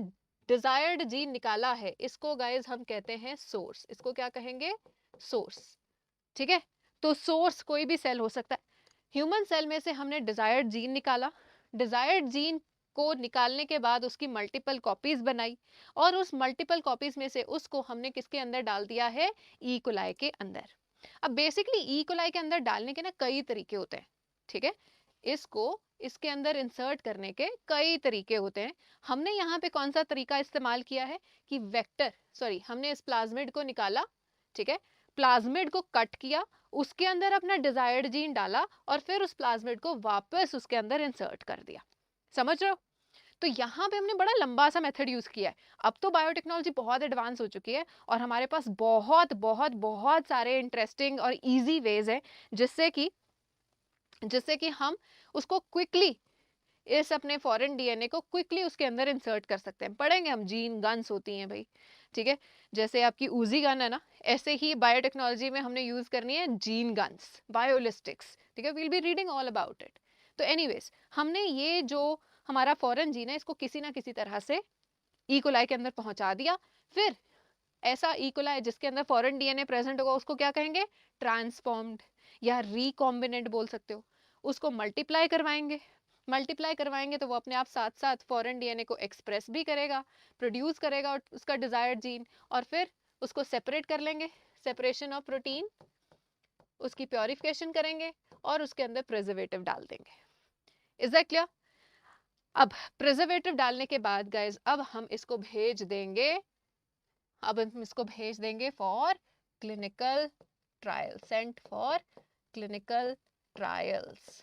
डिजायर्ड जीन निकाला है इसको गाइस हम कहते हैं सोर्स। इसको क्या कहेंगे? सोर्स, ठीक है। तो सोर्स कोई भी सेल हो सकता है। ह्यूमन सेल में से हमने डिजायर्ड जीन निकाला, डिजायर्ड जीन को निकालने के बाद उसकी मल्टीपल कॉपीज बनाई और उस मल्टीपल कॉपीज में से उसको हमने किसके अंदर डाल दिया है? ई कोलाई के अंदर। अब बेसिकली ई कोलाई के अंदर डालने के ना कई तरीके होते हैं, ठीक है, इसको इसके अंदर इंसर्ट करने के कई तरीके होते हैं। हमने यहाँ पे कौन सा तरीका इस्तेमाल किया है कि हमने इस प्लाज्मिड को निकाला, ठीक है, प्लाज्मिड को कट किया, उसके अंदर अपना डिजायर्ड जीन डाला और फिर उस प्लाज्मिड को वापस उसके अंदर इंसर्ट कर दिया। समझ रहे हो? तो यहाँ पे हमने बड़ा लंबा सा मेथड यूज किया है। अब तो बायोटेक्नोलॉजी बहुत एडवांस हो चुकी है और हमारे पास बहुत बहुत बहुत सारे इंटरेस्टिंग और इजी वेज हैं जिससे कि हम उसको क्विकली इस अपने फॉरेन डीएनए को क्विकली उसके अंदर इंसर्ट कर सकते हैं। पढ़ेंगे हम, जीन गन्स होती हैं भाई, ठीक है, जैसे आपकी उजी गन है ना, ऐसे ही बायोटेक्नोलॉजी में हमने यूज करनी है जीन गन्स, बायोलिस्टिक्स, ठीक है, we'll be reading all about it. तो एनीवेज, हमने ये जो हमारा फॉरेन जीन है इसको किसी ना किसी तरह से इकोलाई के अंदर पहुंचा दिया। फिर ऐसा इकोलाई जिसके अंदर फॉरेन डीएनए प्रेजेंट होगा उसको क्या कहेंगे, ट्रांसफॉर्म्ड या रिकॉम्बिनेंट बोल सकते हो। उसको मल्टीप्लाई करवाएंगे, मल्टीप्लाई करवाएंगे तो वो अपने आप साथ साथ फॉरेन डीएनए को एक्सप्रेस भी करेगा, प्रोड्यूस करेगा उसका डिजायर्ड जीन, और फिर उसको सेपरेट कर लेंगे, सेपरेशन ऑफ प्रोटीन, उसकी प्योरिफिकेशन करेंगे और उसके अंदर प्रिजर्वेटिव डाल देंगे। Is that clear? अब प्रिजर्वेटिव डालने के बाद गाइज अब हम इसको भेज देंगे, अब हम इसको भेज देंगे for clinical trial, sent for clinical trials,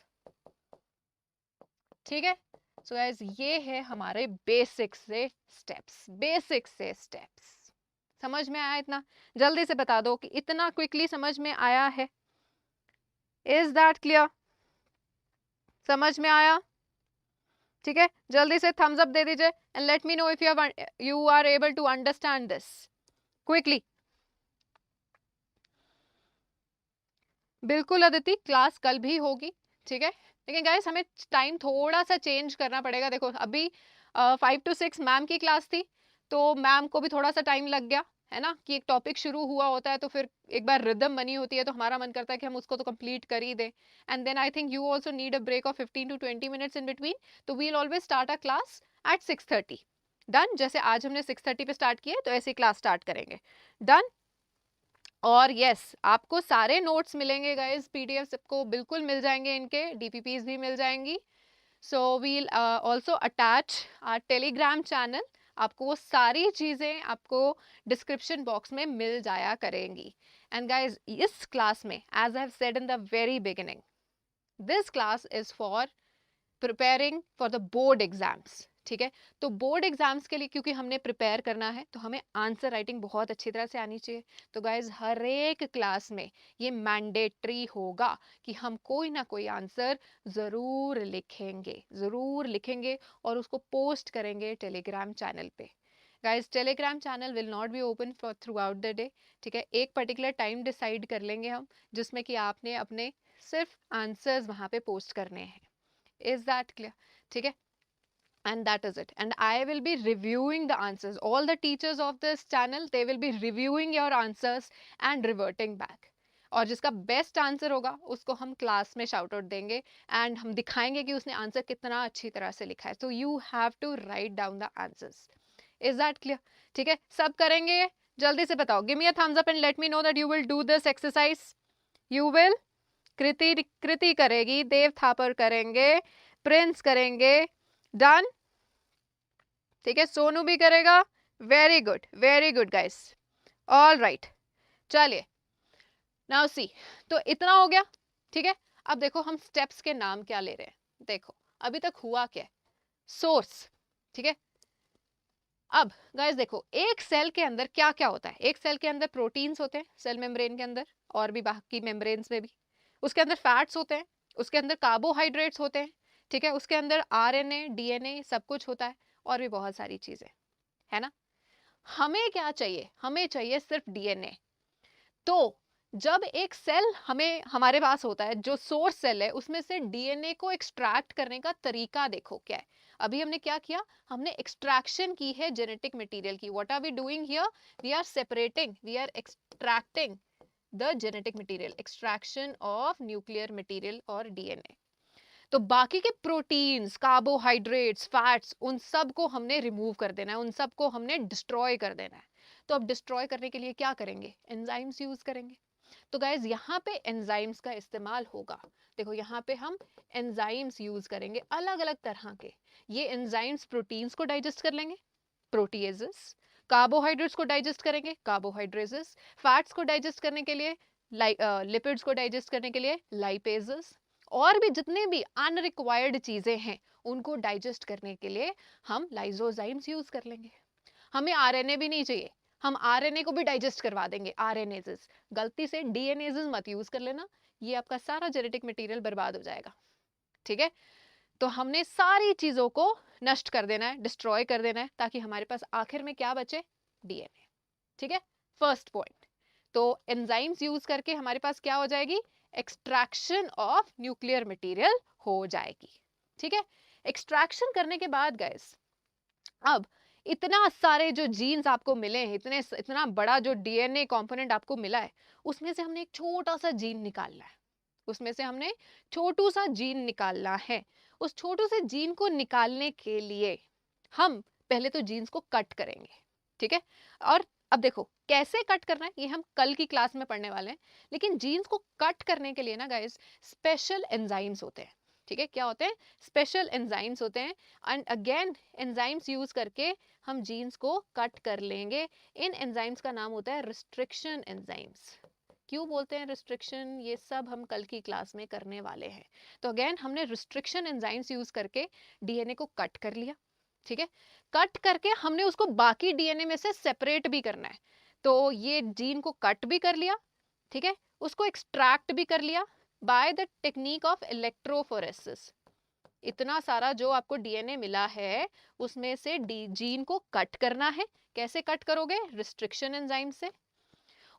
ठीक है। सो गाइस ये है हमारे बेसिक से स्टेप्स, बेसिक से स्टेप्स। समझ में आया इतना? जल्दी से बता दो कि इतना क्विकली समझ में आया है। Is that clear? समझ में आया? ठीक है, जल्दी से थम्स अप दे दीजिए and let me know if you are able to understand this quickly. बिल्कुल अदिति, क्लास कल भी होगी, ठीक है, लेकिन गाइस हमें टाइम थोड़ा सा चेंज करना पड़ेगा। देखो अभी 5 to 6 मैम की क्लास थी, तो मैम को भी थोड़ा सा टाइम लग गया है ना, कि एक टॉपिक शुरू हुआ होता है तो फिर एक बार रिदम बनी होती है तो हमारा मन करता है कि हम उसको तो कंप्लीट कर ही दें, and then I think you also need a break of 15 to 20 minutes in between, तो we'll always start a class at 6:30। Done? जैसे आज हमने 6:30 पे स्टार्ट किया तो ऐसे क्लास स्टार्ट करेंगे। डन? और यस आपको सारे नोट्स मिलेंगे गाइस, पीडीएफ सबको बिल्कुल मिल जाएंगे, इनके डीपीपीज भी मिल जाएंगी। So we'll also attach our Telegram channel, आपको वो सारी चीज़ें आपको डिस्क्रिप्शन बॉक्स में मिल जाया करेंगी। एंड गाइज इस क्लास में, as I have said in the very beginning, this class is for preparing for the board exams, ठीक है। तो बोर्ड एग्जाम्स के लिए क्योंकि हमने प्रिपेयर करना है तो हमें आंसर राइटिंग बहुत अच्छी तरह से आनी चाहिए। तो गाइज हर एक क्लास में ये मैंडेटरी होगा कि हम कोई ना कोई आंसर ज़रूर लिखेंगे, ज़रूर लिखेंगे और उसको पोस्ट करेंगे टेलीग्राम चैनल पे। Guys Telegram channel will not be open for through out the day, ठीक है। एक पर्टिकुलर टाइम डिसाइड कर लेंगे हम जिसमें कि आपने अपने सिर्फ आंसर्स वहाँ पे पोस्ट करने हैं। Is that clear? ठीक है, and that is it, and I will be reviewing the answers, all the teachers of this channel they will be reviewing your answers and reverting back, और जिसका best answer होगा उसको हम class में shout out देंगे and हम दिखाएंगे कि उसने आंसर कितना अच्छी तरह से लिखा है। So you have to write down the answers. Is that clear? ठीक है, सब करेंगे? जल्दी से बताओ, give me a thumbs up and let me know that you will do this exercise. You will? Kriti करेगी, देव थापर करेंगे, प्रिंस करेंगे, डन? ठीक है, सोनू भी करेगा, very good guys, all right. चलिए नाउ सी, तो इतना हो गया, ठीक है। अब देखो हम स्टेप्स के नाम क्या ले रहे हैं। देखो अभी तक हुआ क्या, सोर्स, ठीक है। अब गाइस देखो एक सेल के अंदर क्या क्या होता है, एक सेल के अंदर प्रोटीन्स होते हैं, सेल मेम्ब्रेन के अंदर और भी बाकी मेम्ब्रेन्स में भी, उसके अंदर फैट्स होते हैं, उसके अंदर कार्बोहाइड्रेट्स होते हैं, ठीक है, उसके अंदर आरएनए डीएनए सब कुछ होता है और भी बहुत सारी चीजें, है ना। हमें क्या चाहिए, हमें चाहिए सिर्फ डीएनए। तो जब एक सेल हमें हमारे पास होता है, जो सोर्स सेल है, उसमें से डीएनए को एक्सट्रैक्ट करने का तरीका देखो क्या है। अभी हमने क्या किया, हमने एक्सट्रैक्शन की है जेनेटिक मटेरियल की। What are we doing here, we are separating, we are extracting the genetic material, extraction of nuclear material और डीएनए। तो बाकी के प्रोटीन्स, कार्बोहाइड्रेट्स, फैट्स, उन सब को हमने रिमूव कर देना है, उन सब को हमने डिस्ट्रॉय कर देना है। तो अब डिस्ट्रॉय करने के लिए क्या करेंगे, एंजाइम्स यूज करेंगे। तो गाइज यहाँ पे एंजाइम्स का इस्तेमाल होगा। देखो यहाँ पे हम एंजाइम्स यूज करेंगे अलग अलग तरह के। ये एंजाइम्स प्रोटीन्स को डाइजेस्ट कर लेंगे, प्रोटीएजेस, कार्बोहाइड्रेट्स को डाइजेस्ट करेंगे, कार्बोहाइड्रेजेस, फैट्स को डाइजेस्ट करने के लिए लिपिड्स को डाइजेस्ट करने के लिए लाइपेजेस, और भी जितने भी अनरिक्वायर्ड चीजें हैं उनको डाइजेस्ट करने के लिए हम लाइजोजाइम्स यूज कर लेंगे। हमें आरएनए भी नहीं चाहिए, हम आरएनए को भी डाइजेस्ट करवा देंगे, आरएनएजेस। गलती से डीएनएजेस मत यूज कर लेना, ये आपका सारा जेनेटिक मटेरियल बर्बाद हो जाएगा, ठीक है। तो हमने सारी चीजों को नष्ट कर देना है, डिस्ट्रॉय कर देना है, ताकि हमारे पास आखिर में क्या बचे? डीएनए। ठीक है, फर्स्ट पॉइंट। तो एंजाइम्स यूज करके हमारे पास क्या हो जाएगी? एक्सट्रैक्शन ऑफ न्यूक्लियर मटेरियल हो जाएगी। ठीक है, एक्सट्रैक्शन करने के बाद गाइस, अब इतना सारे जो जीन्स आपको मिले हैं, इतना बड़ा जो डीएनए कंपोनेंट आपको मिला है, उसमें से हमने एक छोटा सा जीन निकालना है। उसमें से हमने छोटू सा जीन निकालना है। उस छोटू से जीन को निकालने के लिए हम पहले तो जीन्स को कट करेंगे। ठीक है, और अब देखो कैसे कट करना है, ये हम कल की क्लास में पढ़ने वाले हैं। लेकिन जीन्स को कट करने के लिए ना गाइस, स्पेशल एंजाइम्स होते हैं। ठीक है, क्या होते हैं? स्पेशल एंजाइम्स होते हैं। एंड अगेन एंजाइम्स यूज करके हम जीन्स को कट कर लेंगे। इन एंजाइम्स का नाम होता है रिस्ट्रिक्शन एंजाइम्स। क्यों बोलते हैं रिस्ट्रिक्शन? ये सब हम कल की क्लास में करने वाले हैं। तो अगेन हमने रिस्ट्रिक्शन एंजाइम्स यूज करके डीएनए को कट कर लिया। ठीक है, कट करके हमने उसको बाकी डीएनए में से सेपरेट भी करना है। तो ये जीन को कट भी कर लिया, ठीक है, उसको एक्सट्रैक्ट भी कर लिया by the technique of electrophoresis. इतना सारा जो आपको डीएनए मिला है, उसमें से जीन को कट करना है। कैसे कट करोगे? रिस्ट्रिक्शन एंजाइम से।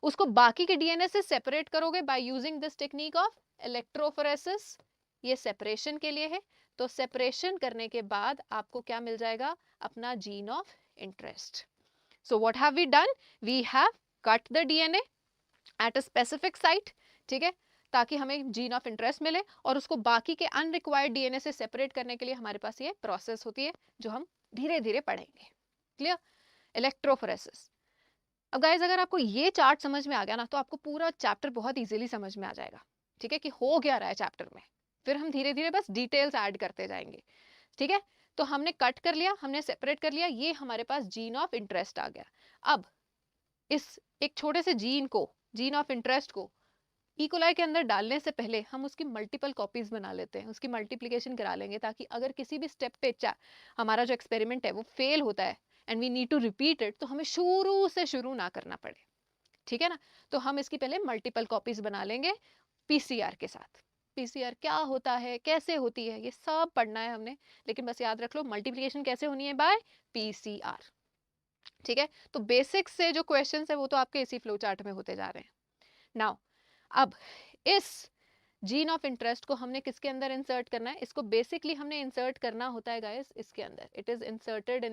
उसको बाकी के डीएनए से सेपरेट करोगे by using this technique of electrophoresis. ये सेपरेशन के लिए है। तो सेपरेशन करने के बाद आपको क्या मिल जाएगा? अपना gene of interest. So what have we done? We have cut the DNA at a specific site. ठीक है, ताकि हमें जीन ऑफ इंटरेस्ट मिले, और उसको बाकी के अनरिक्वायर्ड डीएनए से सेपरेट करने के लिए हमारे पास ये प्रोसेस होती है, जो हम धीरे धीरे पढ़ेंगे। क्लियर? इलेक्ट्रोफोरेसिस। अब गाइज अगर आपको ये चार्ट समझ में आ गया ना, तो आपको पूरा चैप्टर बहुत इजीली समझ में आ जाएगा। ठीक है, कि हो क्या रहा है चैप्टर में। फिर हम धीरे धीरे बस डिटेल्स ऐड करते जाएंगे। ठीक है, तो हमने कट कर लिया, हमने सेपरेट कर लिया, ये हमारे पास जीन ऑफ इंटरेस्ट आ गया। अब इस एक छोटे से जीन को, जीन ऑफ इंटरेस्ट को इकोलाई के अंदर डालने से पहले हम उसकी मल्टीपल कॉपीज बना लेते हैं, उसकी मल्टीप्लिकेशन करा लेंगे, ताकि अगर किसी भी स्टेप पे हमारा जो एक्सपेरिमेंट है वो फेल होता है and we need to repeat it, तो हमें शुरू से शुरू ना करना पड़े। ठीक है ना, तो हम इसकी पहले मल्टीपल कॉपीज बना लेंगे पीसीआर के साथ। पीसीआर क्या होता है, कैसे होती है, ये सब पढ़ना है हमने। लेकिन बस याद रख लो मल्टीप्लिकेशन कैसे होनी है? By PCR. ठीक है, तो बेसिक्स से जो क्वेश्चंस है वो तो आपके इसी फ्लो चार्ट में होते जा रहे हैं। नाउ अब इस जीन ऑफ इंटरेस्ट को हमने किसके अंदर इंसर्ट करना है? इसको बेसिकली हमने इंसर्ट करना होता है गाइस इसके अंदर। It is inserted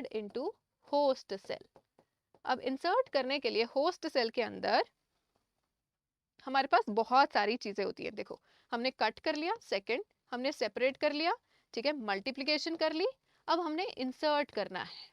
into host cell. अब इंसर्ट करने के लिए होस्ट सेल के अंदर हमारे पास बहुत सारी चीजें होती हैं। देखो, हमने कट कर लिया, सेकंड हमने सेपरेट कर लिया, ठीक है, मल्टीप्लिकेशन कर ली। अब हमने इंसर्ट करना है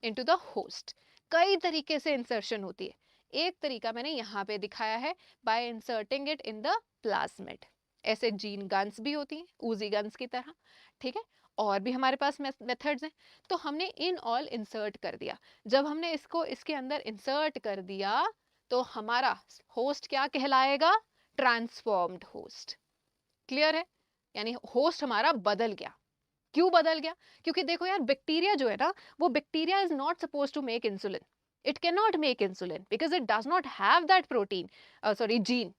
इनटू द होस्ट। कई तरीके से इंसर्शन होती है। एक तरीका मैंने यहाँ पे दिखाया है, bye inserting it in the plasmid. ऐसे जीन गन्स भी होती हैं, ऊजी गन्स की तरह। ठीक है, और भी हमारे पास मेथड्स हैं। तो हमने इन ऑल इंसर्ट कर दिया। जब हमने इसको इसके अंदर इंसर्ट कर दिया, तो हमारा होस्ट क्या कहलाएगा? Transformed host. क्लियर है? यानी होस्ट हमारा बदल गया। क्यों बदल गया? क्योंकि देखो यार, बैक्टीरिया जो है ना, वो bacteria is not suppose to make insulin. It can not make insulin because it does not have that protein, sorry gene.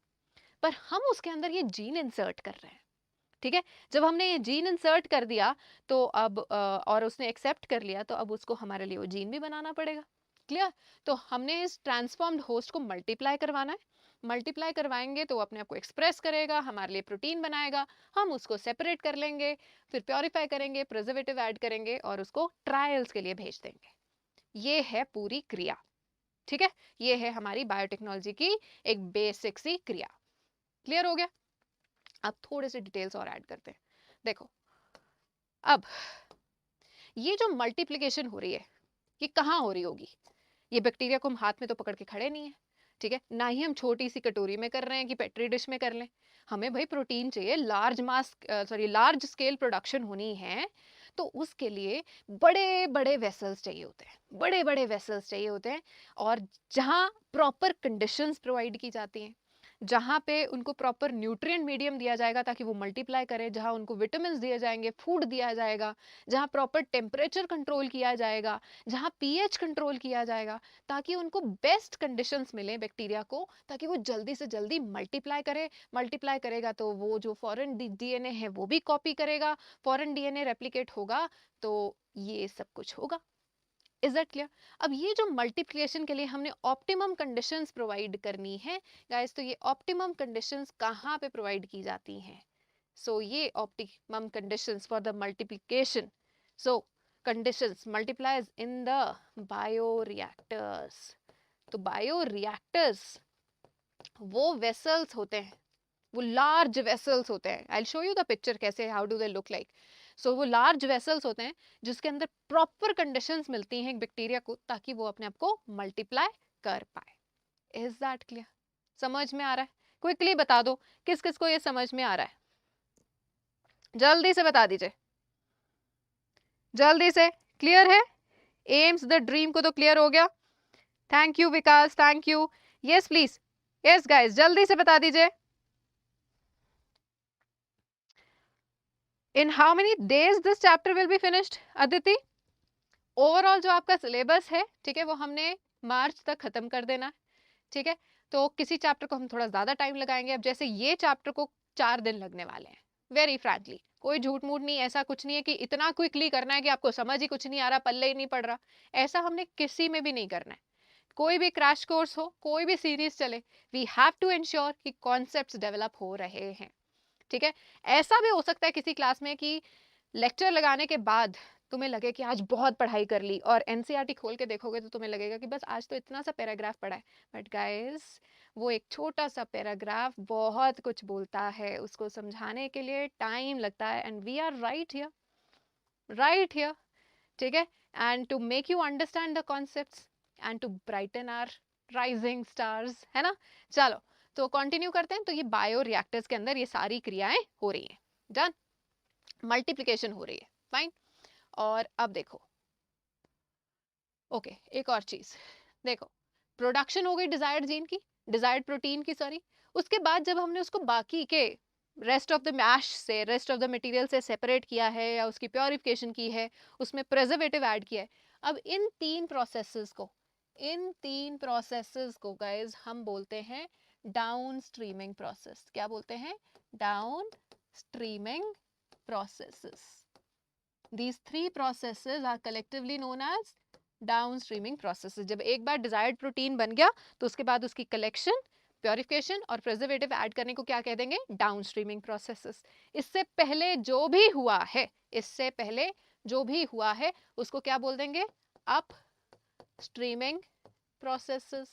पर हम उसके अंदर ये जीन इंसर्ट कर रहे हैं। ठीक है, जब हमने ये जीन इंसर्ट कर दिया, तो अब और उसने एक्सेप्ट कर लिया, तो अब उसको हमारे लिए वो जीन भी बनाना पड़ेगा। क्लियर? तो हमने इस ट्रांसफॉर्म्ड होस्ट को मल्टीप्लाई करवाना है। मल्टीप्लाई करवाएंगे तो वो अपने आप को एक्सप्रेस करेगा, हमारे लिए प्रोटीन बनाएगा। हम उसको सेपरेट कर लेंगे, फिर प्योरीफाई करेंगे, प्रिजर्वेटिव ऐड करेंगे, और उसको ट्रायल्स के लिए भेज देंगे। ये है पूरी क्रिया। ठीक है, ये है हमारी बायोटेक्नोलॉजी की एक बेसिक सी क्रिया। क्लियर हो गया? अब थोड़े से डिटेल्स और ऐड करते हैं। देखो, अब ये जो मल्टीप्लिकेशन हो रही है, ये कहाँ हो रही होगी? ये बैक्टीरिया को हम हाथ में तो पकड़ के खड़े नहीं है। ठीक है, ना ही हम छोटी सी कटोरी में कर रहे हैं कि पेट्री डिश में कर लें। हमें भाई प्रोटीन चाहिए, लार्ज स्केल प्रोडक्शन होनी है। तो उसके लिए बड़े बड़े वेसल्स चाहिए होते हैं, बड़े बड़े वेसल्स चाहिए होते हैं, और जहाँ प्रॉपर कंडीशंस प्रोवाइड की जाती हैं, जहाँ पे उनको प्रॉपर न्यूट्रिएंट मीडियम दिया जाएगा ताकि वो मल्टीप्लाई करें, जहाँ उनको विटामिन दिए जाएंगे, फूड दिया जाएगा, जहाँ प्रॉपर टेम्परेचर कंट्रोल किया जाएगा, जहाँ पीएच कंट्रोल किया जाएगा, ताकि उनको बेस्ट कंडीशंस मिले बैक्टीरिया को, ताकि वो जल्दी से जल्दी मल्टीप्लाई करे। मल्टीप्लाई करेगा तो वो जो फॉरेन डीएनए है वो भी कॉपी करेगा, फॉरेन डीएनए रेप्लिकेट होगा, तो ये सब कुछ होगा। Is that clear? अब ये जो मल्टीप्लिकेशन के लिए हमने ऑप्टिमम कंडीशंस प्रोवाइड करनी है गाइस, तो ये ऑप्टिमम कंडीशंस कहाँ पे प्रोवाइड की जाती हैं? सो ये optimum conditions for the multiplication, so conditions multiplies in the bioreactors. तो बायोरिएक्टर्स वो वेसल्स होते हैं, वो लार्ज वेसल्स होते हैं। I will show you the picture कैसे, how do they look like. So वो लार्ज वेसल्स होते हैं जिसके अंदर प्रॉपर कंडीशंस मिलती हैं बैक्टीरिया को, ताकि वो अपने आप को मल्टीप्लाई कर पाए। Is that clear? समझ में आ रहा है? क्विकली बता दो किस किस को ये समझ में आ रहा है, जल्दी से बता दीजिए, जल्दी से। क्लियर है? एम्स द ड्रीम को तो क्लियर हो गया। Thank you Vikas, thank you. Yes please, yes guys, जल्दी से बता दीजिए। In how many days this chapter will be finished, Aditi? Overall जो आपका सिलेबस है, ठीक है, वो हमने मार्च तक खत्म कर देना है, ठीक है। तो किसी चैप्टर को हम थोड़ा ज्यादा टाइम लगाएंगे। अब जैसे ये चैप्टर को 4 दिन लगने वाले हैं, वेरी फ्रैंकली, कोई झूठ मूठ नहीं, ऐसा कुछ नहीं है कि इतना क्विकली करना है कि आपको समझ ही कुछ नहीं आ रहा, पल्ले ही नहीं पड़ रहा। ऐसा हमने किसी में भी नहीं करना है। कोई भी क्रैश कोर्स हो, कोई भी सीरीज चले, वी हैव टू इंश्योर कि कॉन्सेप्ट्स डेवलप हो रहे हैं, ठीक है। ऐसा भी हो सकता है किसी क्लास में कि लेक्चर लगाने के बाद तुम्हें लगे कि आज बहुत पढ़ाई कर ली, और एनसीईआरटी खोल के देखोगे तो तुम्हें लगेगा कि बस आज तो इतना सा पैराग्राफ पढ़ा है। बट गाइस, वो एक छोटा सा पैराग्राफ बहुत कुछ बोलता है, उसको समझाने के लिए टाइम लगता है, and we are right here, right here, ठीक है। And to make you understand the concepts and to brighten our rising stars, है ना। चलो तो कंटिन्यू करते हैं। तो ये बायो रिएक्टर्स के अंदर ये सारी क्रियाएं हो रही हैं, डन, मल्टीप्लिकेशन हो रही है, फाइन। और अब देखो, ओके, एक और चीज देखो, प्रोडक्शन हो गई डिजायर्ड जीन की, डिजायर्ड प्रोटीन की, सॉरी। उसके बाद जब हमने उसको बाकी के रेस्ट ऑफ द मैश से, रेस्ट ऑफ द मटेरियल से सेपरेट किया है, या उसकी प्योरिफिकेशन की है, उसमें प्रिजर्वेटिव ऐड किया है, अब इन तीन प्रोसेसेस को गाइस हम बोलते हैं डाउन स्ट्रीमिंग प्रोसेस। क्या बोलते हैं? Down streaming processes. These three processes are collectively known as downstreaming processes. जब एक बार desired protein बन गया तो उसके बाद उसकी collection, purification और preservative ऐड करने को क्या कह देंगे? downstreaming processes. इससे पहले जो भी हुआ है, इससे पहले जो भी हुआ है उसको क्या बोल देंगे? upstreaming processes.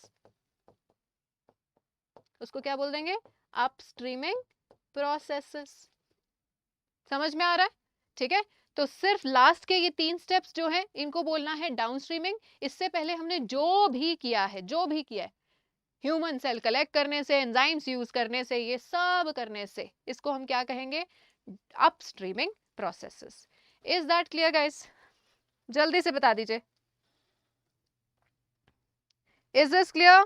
उसको क्या बोल देंगे? upstreaming processes. समझ में आ रहा है? ठीक है। तो सिर्फ लास्ट के ये 3 स्टेप्स जो हैं इनको बोलना है डाउनस्ट्रीमिंग। इससे पहले हमने जो भी किया है, ह्यूमन सेल कलेक्ट करने से, एंजाइम्स यूज करने से, ये सब करने से, इसको हम क्या कहेंगे? Upstreaming processes. Is that clear guys? जल्दी से बता दीजिए, is this clear?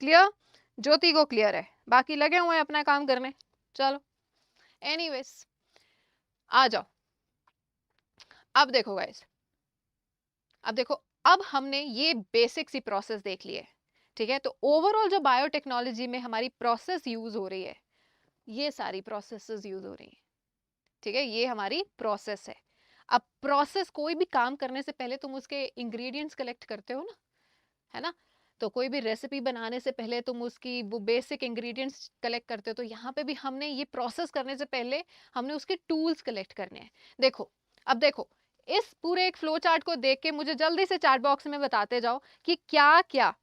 Clear? Jyoti को क्लियर है, बाकी लगे हुए हैं अपना काम करने। चलो एनीवेज, आ जाओ। अब देखो गाइस, अब देखो, अब हमने ये बेसिक सी प्रोसेस देख ली है, ठीक है। तो ओवरऑल जो बायोटेक्नोलॉजी में हमारी प्रोसेस यूज हो रही है, ये सारी प्रोसेसेस यूज हो रही हैं, ठीक है। ये हमारी प्रोसेस है। अब प्रोसेस, कोई भी काम करने से पहले तुम उसके इंग्रेडिएंट्स कलेक्ट करते हो ना, है ना। तो कोई भी रेसिपी बनाने से पहले तुम उसकी वो बेसिक इंग्रेडिएंट्स कलेक्ट करते हो। तो यहाँ पे भी हमने ये प्रोसेस करने से पहले हमने उसके टूल्स कलेक्ट करने हैं। देखो, अब देखो, इस पूरे एक फ्लो चार्ट को देख के मुझे जल्दी से चैट बॉक्स में बताते जाओ कि क्या क्या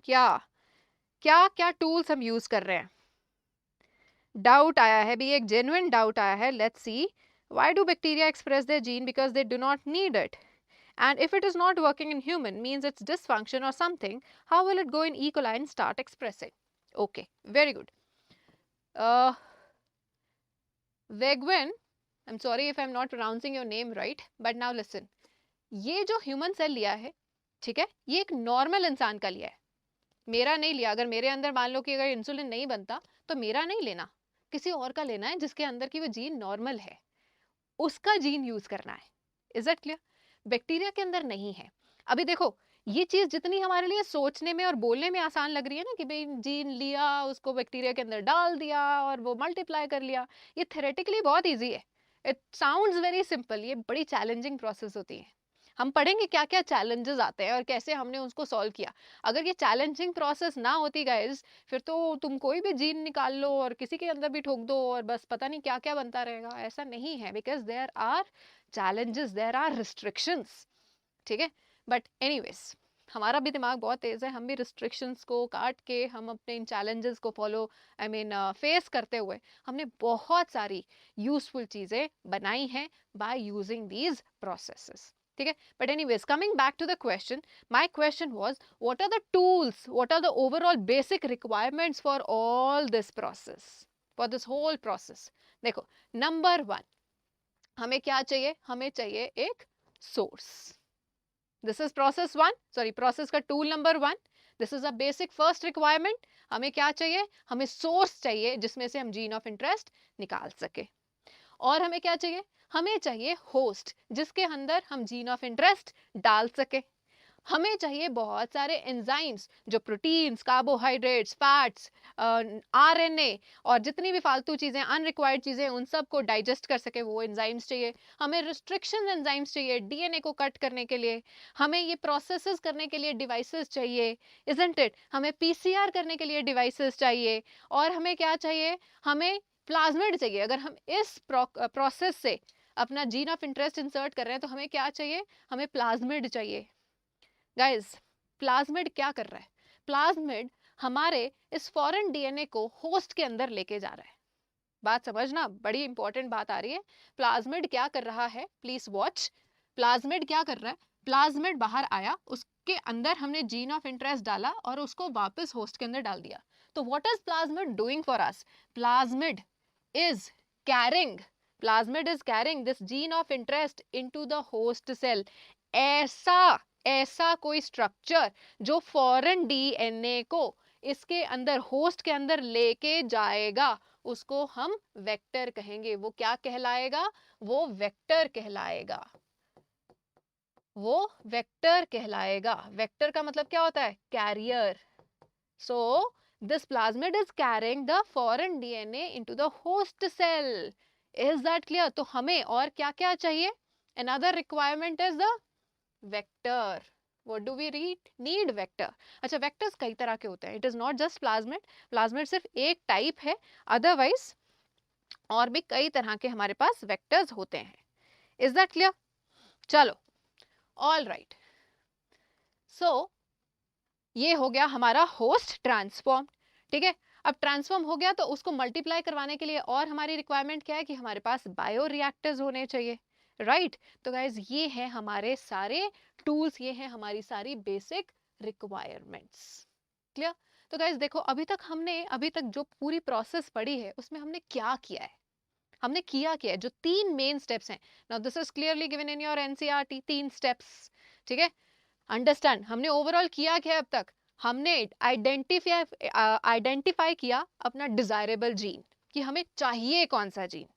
क्या क्या क्या टूल्स हम यूज कर रहे हैं। डाउट आया है भी, एक जेन्युइन डाउट आया है। Let's see, why do bacteria express their gene? Because they do not need it, and if it is not working in human, means it's dysfunction or something. How will it go in E. coli and start expressing? Okay, very good. Vegwin, I'm sorry if I'm not pronouncing your name right, but now listen. ये जो human cell लिया है, ठीक है, ये एक normal इंसान का लिया है, मेरा नहीं लिया, अगर मेरे अंदर मान लो कि अगर इंसुलिन नहीं बनता तो मेरा नहीं लेना, किसी और का लेना है जिसके अंदर की वो जीन नॉर्मल है, उसका जीन यूज करना है। Is that clear? बैक्टीरिया के अंदर नहीं है। अभी देखो, ये चीज जितनी हमारे लिए सोचने में और बोलने में आसान लग रही है ना कि भाई जीन लिया, उसको बैक्टीरिया के अंदर डाल दिया और वो मल्टीप्लाई कर लिया, ये थेरेटिकली बहुत इजी है, इट साउंड्स वेरी सिंपल। ये बड़ी चैलेंजिंग प्रोसेस होती है। हम पढ़ेंगे क्या क्या चैलेंजेस आते हैं और कैसे हमने उसको सॉल्व किया। अगर ये चैलेंजिंग प्रोसेस ना होती गाइज, फिर तो तुम कोई भी जीन निकाल लो और किसी के अंदर भी ठोक दो और बस पता नहीं क्या क्या बनता रहेगा। ऐसा नहीं है, because there are challenges, there are restrictions, ठीक है। बट एनीवेज, हमारा भी दिमाग बहुत तेज है, हम भी रिस्ट्रिक्शंस को काट के हम अपने इन चैलेंजेस को फॉलो आई मीन फेस करते हुए हमने बहुत सारी यूजफुल चीजें बनाई हैं बाय यूजिंग दीज प्रोसेसेस, ठीक है। But anyways, coming back to the question, my question was what are the tools, what are the overall basic requirements for all this process, for this whole process. देखो, number 1, हमें क्या चाहिए? हमें चाहिए एक source. This is process 1, sorry process का tool number 1। This is a basic first requirement. हमें क्या चाहिए? हमें सोर्स चाहिए जिसमें से हम जीन ऑफ इंटरेस्ट निकाल सके। और हमें क्या चाहिए? हमें चाहिए होस्ट जिसके अंदर हम जीन ऑफ इंटरेस्ट डाल सके। हमें चाहिए बहुत सारे एंजाइम्स जो प्रोटीन्स, कार्बोहाइड्रेट्स, फैट्स, आरएनए और जितनी भी फालतू चीज़ें, अनरिक्वायर्ड चीज़ें, उन सब को डाइजेस्ट कर सके, वो एंजाइम्स चाहिए। हमें रिस्ट्रिक्शन एंजाइम्स चाहिए डीएनए को कट करने के लिए। हमें ये प्रोसेसेस करने के लिए डिवाइसेस चाहिए, इजंट इट? हमें पीसीआर करने के लिए डिवाइसेस चाहिए। और हमें क्या चाहिए? हमें प्लाज्मिड चाहिए। अगर हम इस प्रोसेस से अपना जीन ऑफ इंटरेस्ट इंसर्ट कर रहे हैं तो हमें क्या चाहिए? हमें प्लाज्मिड चाहिए। गाइस, प्लाज्मिड क्या कर रहा है? प्लाज्मिड हमारे इस फॉरेन डीएनए को होस्ट के अंदर लेके जा रहा है। बात समझना, बड़ी इंपॉर्टेंट बात आ रही है। प्लाज्मिड क्या कर रहा है? Please watch. प्लाज्मिड क्या कर रहा है? प्लाज्मिड बाहर आया, उसके अंदर हमने जीन ऑफ इंटरेस्ट डाला और उसको वापस होस्ट के अंदर डाल दिया। तो what is plasmid doing for us? Plasmid is carrying plasmid is carrying this gene of interest into the host cell. ऐसा कोई स्ट्रक्चर जो फॉरेन डीएनए को इसके अंदर, होस्ट के अंदर लेके जाएगा, उसको हम वेक्टर कहेंगे। वो क्या कहलाएगा? वो वेक्टर कहलाएगा। वो वेक्टर कहलाएगा। वेक्टर का मतलब क्या होता है? Carrier. So this plasmid is carrying the foreign DNA into the host cell. Is that clear? तो हमें और क्या क्या चाहिए? Another requirement is the vector. What do we need vector? अच्छा, वेक्टर्स कई तरह के होते हैं, it is not just plasmid. Plasmid सिर्फ एक टाइप है, अदरवाइज और भी कई तरह के हमारे पास वेक्टर्स होते हैं। Is that clear? चलो, ऑल राइट। सो ये हो गया हमारा होस्ट ट्रांसफॉर्म, ठीक है। अब ट्रांसफॉर्म हो गया तो उसको मल्टीप्लाई करवाने के लिए और हमारी रिक्वायरमेंट क्या है? कि हमारे पास बायो रिएक्टर्स होने चाहिए, राइट तो गाइज, ये है हमारे सारे टूल्स, ये है हमारी सारी बेसिक रिक्वायरमेंट्स। क्लियर? तो गाइज देखो, अभी तक जो पूरी प्रोसेस पढ़ी है उसमें हमने क्या किया है? हमने किया क्या है? जो 3 मेन स्टेप्स हैं, now this is clearly given in your NCERT, 3 steps, ठीक है। अंडरस्टैंड, हमने ओवरऑल किया क्या है अब तक? हमने आइडेंटिफाई किया अपना डिजायरेबल जीन, कि हमें चाहिए कौन सा जीन,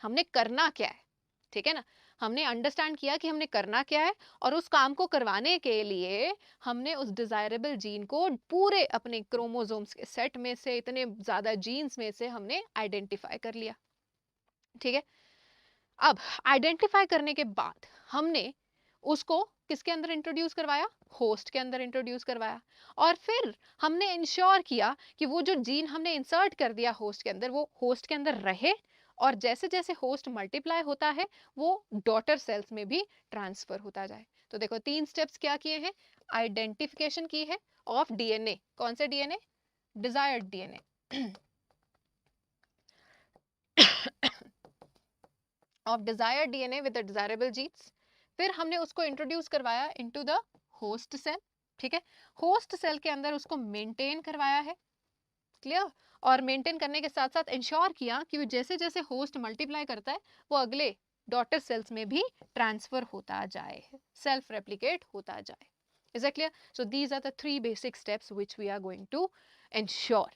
हमने करना क्या है, ठीक है ना। हमने अंडरस्टैंड किया कि हमने करना क्या है, और उस काम को करवाने के लिए हमने उस डिजायरेबल जीन को पूरे अपने क्रोमोसोम्स के सेट में से, इतने ज्यादा जीन्स में से हमने आइडेंटिफाई कर लिया, ठीक है। अब आइडेंटिफाई करने के बाद हमने उसको किसके अंदर इंट्रोड्यूस करवाया? होस्ट के अंदर इंट्रोड्यूस करवाया। और फिर हमने इंश्योर किया कि वो जो जीन हमने इंसर्ट कर दिया होस्ट के अंदर, वो होस्ट के अंदर रहे, और जैसे जैसे होस्ट मल्टीप्लाई होता है वो डॉटर सेल्स में भी ट्रांसफर होता जाए। तो देखो, 3 स्टेप्स क्या किए हैं? आइडेंटिफिकेशन की है ऑफ डीएनए। कौन से DNA? Desired DNA of desired DNA with the desirable genes. फिर हमने उसको इंट्रोड्यूस करवाया इनटू द होस्ट सेल, ठीक है। होस्ट सेल के अंदर उसको मेंटेन करवाया है, क्लियर। और मेंटेन करने के साथ साथ इंश्योर किया कि वो जैसे जैसे होस्ट मल्टीप्लाई करता है वो अगले डॉटर सेल्स में भी ट्रांसफर होता जाए, सेल्फ रेप्लिकेट होता जाए। Is that clear? So these are the 3 basic steps which we are going to ensure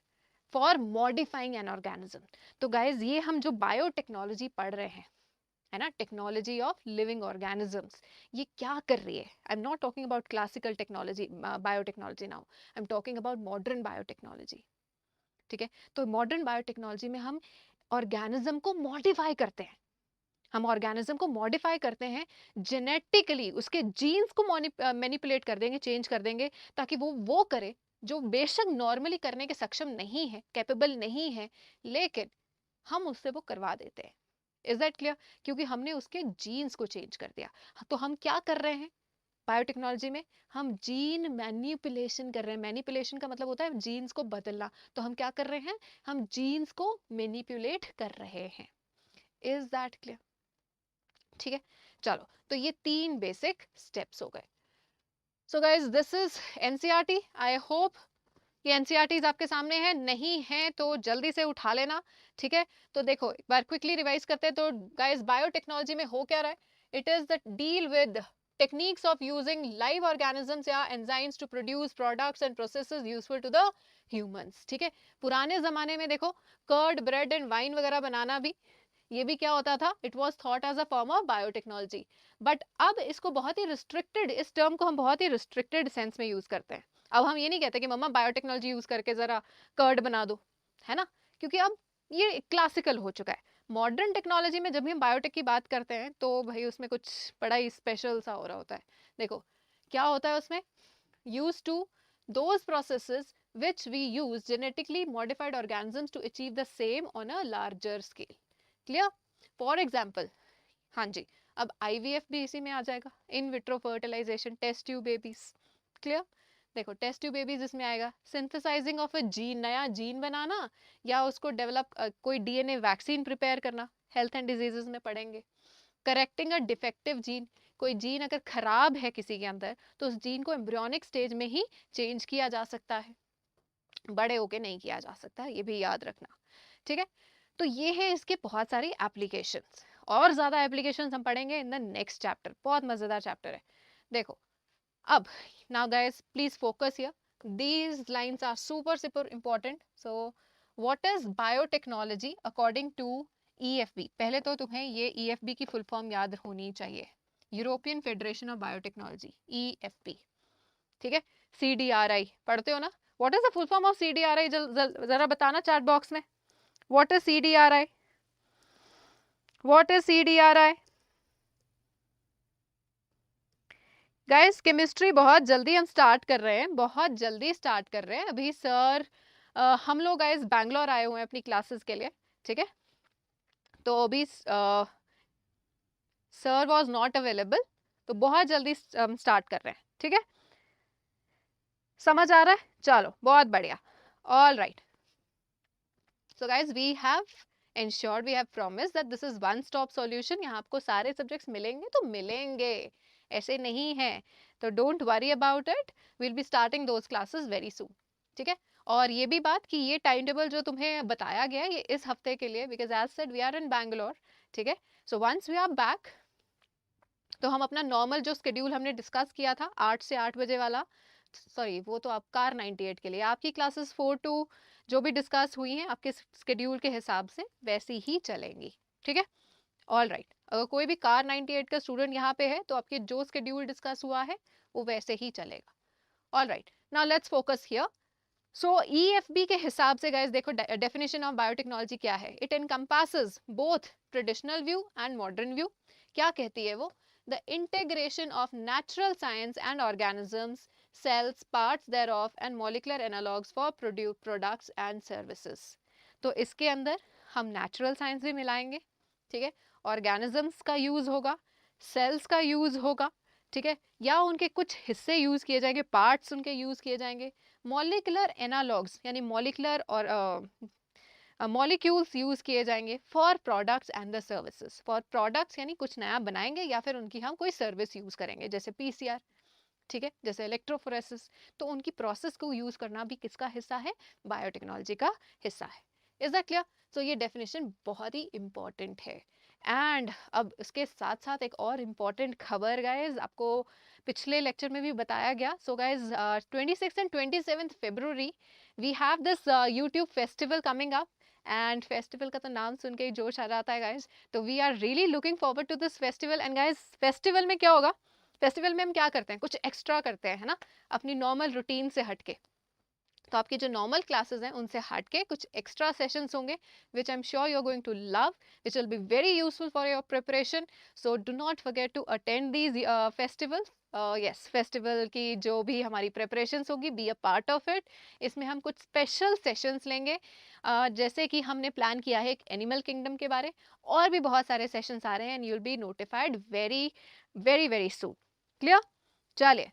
for modifying an organism. तो guys ये हम जो बायोटेक्नोलॉजी पढ़ रहे हैं, है ना, टेक्नोलॉजी ऑफ लिविंग ऑर्गेनिजम्स, ये क्या कर रही है? I am not talking about classical technology biotechnology now, I am talking about modern biotechnology. ठीक है, तो मॉडर्न बायोटेक्नोलॉजी में हम ऑर्गेनिज्म को मॉडिफाई करते हैं. हम ऑर्गेनिज्म को मॉडिफाई करते हैं जेनेटिकली, उसके जीन्स को मैनिपुलेट कर देंगे, चेंज कर देंगे, ताकि वो करे जो बेशक नॉर्मली करने के सक्षम नहीं है, कैपेबल नहीं है, लेकिन हम उससे वो करवा देते हैं. Is that clear? क्योंकि हमने उसके जीन्स को चेंज कर दिया. तो हम क्या कर रहे हैं बायोटेक्नोलॉजी में? हम जीन मैनिपुलेशन कर रहे हैं. मैनिपुलेशन का मतलब होता है जीन्स को बदलना. तो हम क्या कर रहे हैं? हम जीन्स को मैनिपुलेट कर रहे हैं. Is that clear? ठीक है, चलो, तो ये 3 बेसिक स्टेप्स हो गए. So guys this is NCERT. I hope ये एनसीईआरटीज आपके सामने है. नहीं है तो जल्दी से उठा लेना. ठीक है, तो देखो एक बार क्विकली रिवाइज करते हैं. तो गाइज बायोटेक्नोलॉजी में हो क्या रहा है? It is the deal with techniques of using live organisms या enzymes to produce products and processes useful to the humans. ठीक है, पुराने जमाने में देखो कर्ड, ब्रेड एंड वाइन वगैरह बनाना भी, ये भी क्या होता था? It was thought as a form of biotechnology. But अब इसको बहुत ही रिस्ट्रिक्टेड, इस टर्म को हम बहुत ही रिस्ट्रिक्टेड सेंस में यूज करते हैं. अब हम ये नहीं कहते कि मम्मा बायोटेक्नोलॉजी यूज करके जरा कर्ड बना दो, है ना, क्योंकि अब ये क्लासिकल हो चुका है. मॉडर्न टेक्नोलॉजी में जब भी हम बायोटेक की बात करते हैं तो भाई उसमें कुछ बड़ा ही स्पेशल सा हो रहा होता है. देखो क्या होता है उसमें? Use to those processes which we use genetically modified organisms to achieve the same on a larger scale. Clear? For example, हाँ जी, अब आईवीएफ भी इसी में आ जाएगा, in vitro fertilisation, test tube babies. Clear? देखो टेस्ट ट्यूब बेबीज इसमें आएगा. सिंथेसाइजिंग ऑफ अ जीन, नया जीन बनाना, या उसको डेवलप कोई डीएनए वैक्सीन प्रिपेयर करना, हेल्थ एंड डिजीजेस में पढ़ेंगे. करेक्टिंग अ डिफेक्टिव जीन, कोई जीन अगर खराब है किसी के अंदर तो उस जीन को एम्ब्रियोनिक स्टेज में ही चेंज किया जा सकता है, बड़े होके नहीं किया जा सकता, ये भी याद रखना. ठीक है, तो ये है इसके बहुत सारी एप्लीकेशंस. और ज्यादा एप्लीकेशंस हम पढ़ेंगे इन द नेक्स्ट चैप्टर. बहुत मजेदार चैप्टर है. देखो अब, now guys please focus here. these lines are super important. so what is biotechnology according to EFB? पहले तो तुम्हें ये EFB की फुल फॉर्म याद होनी चाहिए. European federation of biotechnology, EFB. ठीक है, CDRI पढ़ते हो ना? What is the full form of CDRI? जरा बताना चैट बॉक्स में. What is CDRI? What is CDRI? Guys chemistry बहुत जल्दी हम स्टार्ट कर रहे हैं, बहुत जल्दी स्टार्ट कर रहे हैं. अभी सर हम लोग गाइस बैंगलोर आए हुए हैं अपनी क्लासेस के लिए. ठीक है, तो अभी सर वाज नॉट अवेलेबल, तो बहुत जल्दी हम स्टार्ट कर रहे हैं. ठीक है, समझ आ रहा है? चलो बहुत बढ़िया. All right. So guys we have ensured, we have promised that this is one stop solution. यहाँ आपको सारे सब्जेक्ट्स मिलेंगे तो मिलेंगे, ऐसे नहीं है. तो don't worry about it, will be starting those classes very soon. ठीक है, और ये भी बात कि ये टाइम टेबल जो तुम्हें बताया गया है ये इस हफ्ते के लिए, because as said we are in Bangalore. ठीक है, so once we are back तो हम अपना नॉर्मल जो स्केड्यूल हमने डिस्कस किया था 8 से 8 बजे वाला, सॉरी वो तो आप कार 98 के लिए, आपकी क्लासेस 4 टू जो भी डिस्कस हुई हैं आपके स्केड्यूल के हिसाब से वैसी ही चलेंगी. ठीक है, ऑल राइट. अगर कोई भी कार 98 का स्टूडेंट यहाँ पे है तो आपके जो स्केड्यूल डिस्कस हुआ है वो वैसे ही चलेगा. All right, now let's focus here. So EFB के हिसाब से गाइस देखो डेफिनेशन ऑफ बायोटेक्नोलॉजी क्या है. It encompasses both traditional view and modern view. क्या कहती है वो? The integration of natural science and organisms, cells, parts thereof and molecular analogues for products and services. तो इसके अंदर हम natural science भी मिलाएंगे. ठीक है, organisms का यूज होगा, cells का यूज होगा. ठीक है, या उनके कुछ हिस्से यूज किए जाएंगे, पार्ट्स उनके यूज किए जाएंगे. मॉलिकुलर एनालॉग्स यानी मॉलिकुलर और मॉलिक्यूल्स यूज किए जाएंगे for products and the services. For products यानी कुछ नया बनाएंगे या फिर उनकी हम कोई सर्विस यूज करेंगे, जैसे PCR. ठीक है, जैसे इलेक्ट्रोफोरेसिस. तो उनकी प्रोसेस को यूज करना भी किसका हिस्सा है? बायोटेक्नोलॉजी का हिस्सा है. Is that clear? सो ये डेफिनेशन बहुत ही इंपॉर्टेंट है. एंड अब इसके साथ साथ एक और इम्पॉर्टेंट खबर गाइज, आपको पिछले लेक्चर में भी बताया गया. So guys 26 and 27 February we have this YouTube festival coming up. And festival का तो नाम सुन के ही जोश आ जाता है गाइज. तो we are really looking forward to this festival. And guys festival में क्या होगा, फेस्टिवल में हम क्या करते हैं, कुछ एक्स्ट्रा करते हैं, है ना, अपनी नॉर्मल रूटीन से हटके. तो आपकी जो नॉर्मल क्लासेस हैं उनसे हट के कुछ एक्स्ट्रा सेशंस होंगे which I am sure you are going to love, which will be very useful for your preparation. So do not forget to attend these festival. Yes, festival की जो भी हमारी प्रिपरेशंस होगी, be a part of it. इसमें हम कुछ special sessions लेंगे, जैसे कि हमने प्लान किया है एक एनिमल किंगडम के बारे. और भी बहुत सारे सेशंस आ रहे हैं and you will be notified very very very soon. Clear? चलिए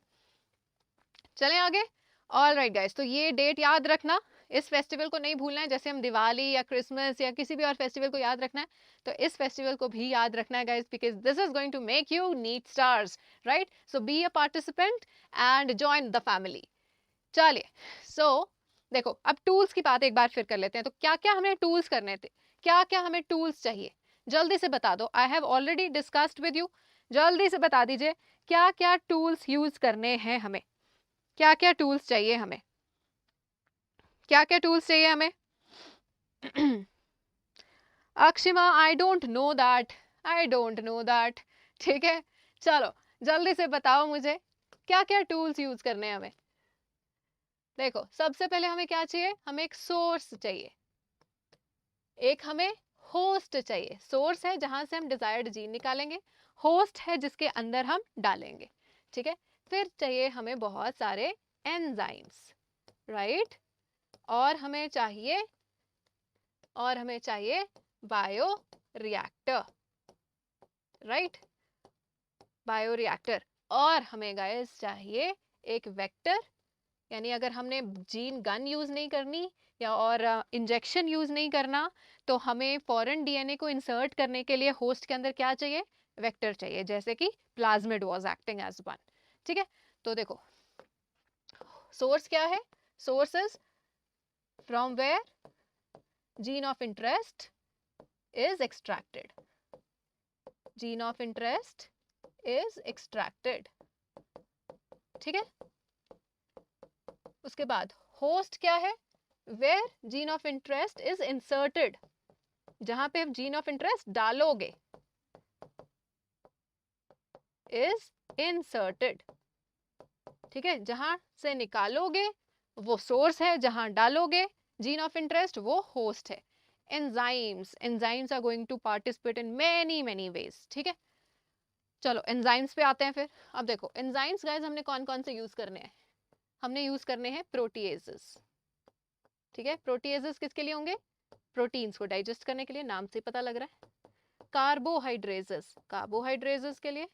चलें आगे. ऑल राइट गाइस, तो ये डेट याद रखना, इस फेस्टिवल को नहीं भूलना है. जैसे हम दिवाली या क्रिसमस या किसी भी और फेस्टिवल को याद रखना है, तो इस फेस्टिवल को भी याद रखना है guys, because this is going to make you NEET stars, right? So be a participant and join the family. चलिए, सो देखो अब टूल्स की बात एक बार फिर कर लेते हैं. तो क्या क्या हमें टूल्स करने थे, क्या क्या हमें टूल्स चाहिए, जल्दी से बता दो. I have already discussed with you. जल्दी से बता दीजिए क्या क्या टूल्स यूज करने हैं हमें, क्या क्या टूल्स चाहिए हमें, क्या क्या टूल्स चाहिए हमें. Akshima, I don't know that, I don't know that. ठीक है, चलो जल्दी से बताओ मुझे क्या क्या टूल्स यूज करने हैं हमें. देखो सबसे पहले हमें क्या चाहिए, हमें एक सोर्स चाहिए, एक हमें होस्ट चाहिए. सोर्स है जहां से हम डिजायर्ड जीन निकालेंगे, होस्ट है जिसके अंदर हम डालेंगे. ठीक है, फिर चाहिए हमें बहुत सारे एंजाइम्स, राइट? और हमें चाहिए bio reactor, right? Bio reactor. और हमें गाइस चाहिए एक वेक्टर, यानी अगर हमने जीन गन यूज नहीं करनी या और इंजेक्शन यूज नहीं करना, तो हमें फॉरेन डीएनए को इंसर्ट करने के लिए होस्ट के अंदर क्या चाहिए, वेक्टर चाहिए, जैसे कि plasmid was acting as one. ठीक है, तो देखो सोर्स क्या है, source is from where gene of interest is extracted, gene of interest is extracted. ठीक है, उसके बाद होस्ट क्या है, where gene of interest is inserted, जहां पे आप gene of interest डालोगे, is inserted. ठीक है, जहां से निकालोगे वो सोर्स है, जहां डालोगे जीन ऑफ इंटरेस्ट वो होस्ट है. Enzymes are going to participate in many many ways. ठीक है, चलो एंजाइम्स पे आते हैं फिर. अब देखो एंजाइम्स गाइस हमने कौन कौन से यूज करने हैं, हमने यूज करने हैं प्रोटीएजेस. ठीक है, प्रोटीएजेस किसके लिए होंगे, प्रोटीन्स को डाइजेस्ट करने के लिए, नाम से पता लग रहा है. कार्बोहाइड्रेजेस, कार्बोहाइड्रेजेस के लिए,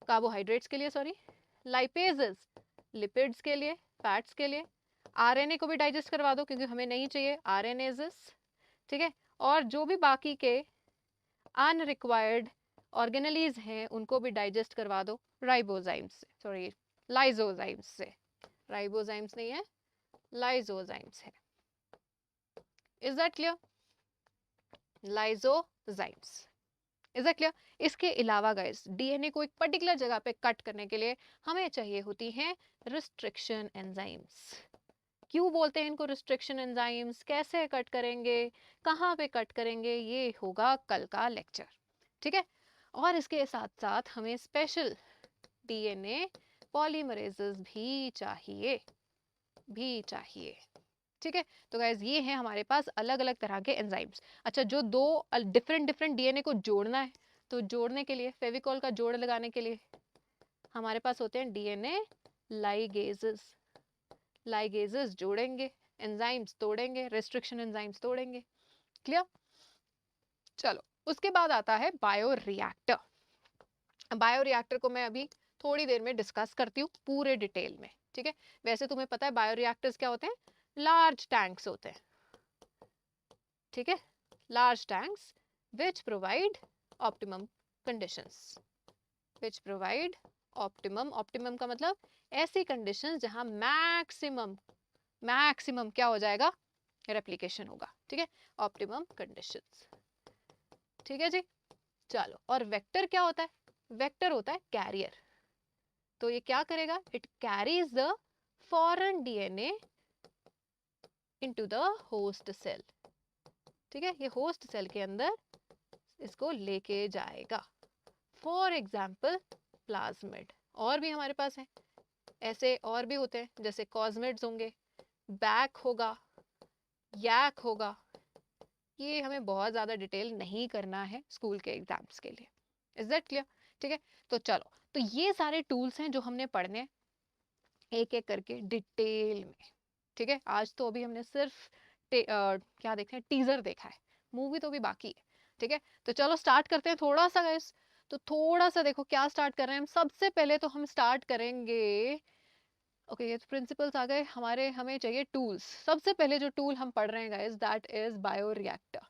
कार्बोहाइड्रेट्स के लिए सॉरी. लाइपेजेस, लिपिड्स के लिए, फैट्स के लिए. आरएनए को भी डाइजेस्ट करवा दो क्योंकि हमें नहीं चाहिए आरएनएजेस. ठीक है, और जो भी बाकी के अनरिक्वायर्ड ऑर्गेनेलीज हैं उनको भी डाइजेस्ट करवा दो राइबोजाइम्स से, सॉरी लाइजोजाइम्स से. राइबोजाइम्स नहीं है, लाइजोजाइम्स है. Is that clear? Lysozymes, is that clear? इसके अलावा गाइस डीएनए को एक पर्टिकुलर जगह पे कट करने के लिए हमें चाहिए होती हैं रिस्ट्रिक्शन एंजाइम्स. क्यों बोलते हैं इनको रिस्ट्रिक्शन एंजाइम्स, कैसे कट करेंगे, कहाँ पे कट करेंगे, ये होगा कल का लेक्चर. ठीक है, और इसके साथ साथ हमें स्पेशल डीएनए पॉलीमरेजेस भी चाहिए, ठीक है. तो गाइज ये है हमारे पास अलग अलग तरह के एंजाइम्स. अच्छा, जो दो डिफरेंट डिफरेंट डीएनए को जोड़ना है, तो जोड़ने के लिए फेविकॉल का जोड़ लगाने के लिए हमारे पास होते हैं डीएनए लाइगेजेस. लाइगेजेस जोड़ेंगे, एंजाइम्स तोड़ेंगे, रेस्ट्रिक्शन एंजाइम्स तोड़ेंगे. क्लियर? चलो उसके बाद आता है बायोरिएक्टर. बायोरिएक्टर को मैं अभी थोड़ी देर में डिस्कस करती हूँ पूरे डिटेल में. ठीक है, वैसे तुम्हें पता है बायोरिएक्टर्स क्या होते हैं, लार्ज टैंक्स होते हैं. ठीक है, large tanks which provide optimum conditions, which provide optimum, optimum का मतलब ऐसी कंडीशंस जहां मैक्सिमम, मैक्सिमम क्या हो जाएगा, रेप्लिकेशन होगा. ठीक है, ऑप्टिमम कंडीशंस. ठीक है जी, चलो, और वेक्टर क्या होता है? वेक्टर होता है कैरियर। तो ये क्या करेगा? It carries the foreign DNA into the host cell. ठीक है, ये होस्ट सेल के अंदर इसको लेके जाएगा। फॉर एग्जाम्पल प्लाज्मिड, और भी हमारे पास है ऐसे, और भी होते हैं, जैसे कॉस्मिड्स होंगे, बैक होगा, यैक होगा। ये हमें बहुत ज़्यादा डिटेल नहीं करना है स्कूल के एग्जाम्स के लिए। Is that clear? ठीक है, तो चलो, तो ये सारे टूल्स हैं जो हमने पढ़ने एक एक करके डिटेल में। ठीक है, आज तो अभी हमने सिर्फ क्या देखा है, टीजर देखा है, मूवी तो भी बाकी है। ठीक है, तो चलो स्टार्ट करते हैं थोड़ा सा गाइस। तो थोड़ा सा देखो क्या स्टार्ट कर रहे हैं हम। सबसे पहले तो हम स्टार्ट करेंगे, ओके ये प्रिंसिपल्स आ गए हमारे, हमें चाहिए टूल्स। सबसे पहले जो टूल हम पढ़ रहे हैं गाइस, दैट इज बायोरिएक्टर।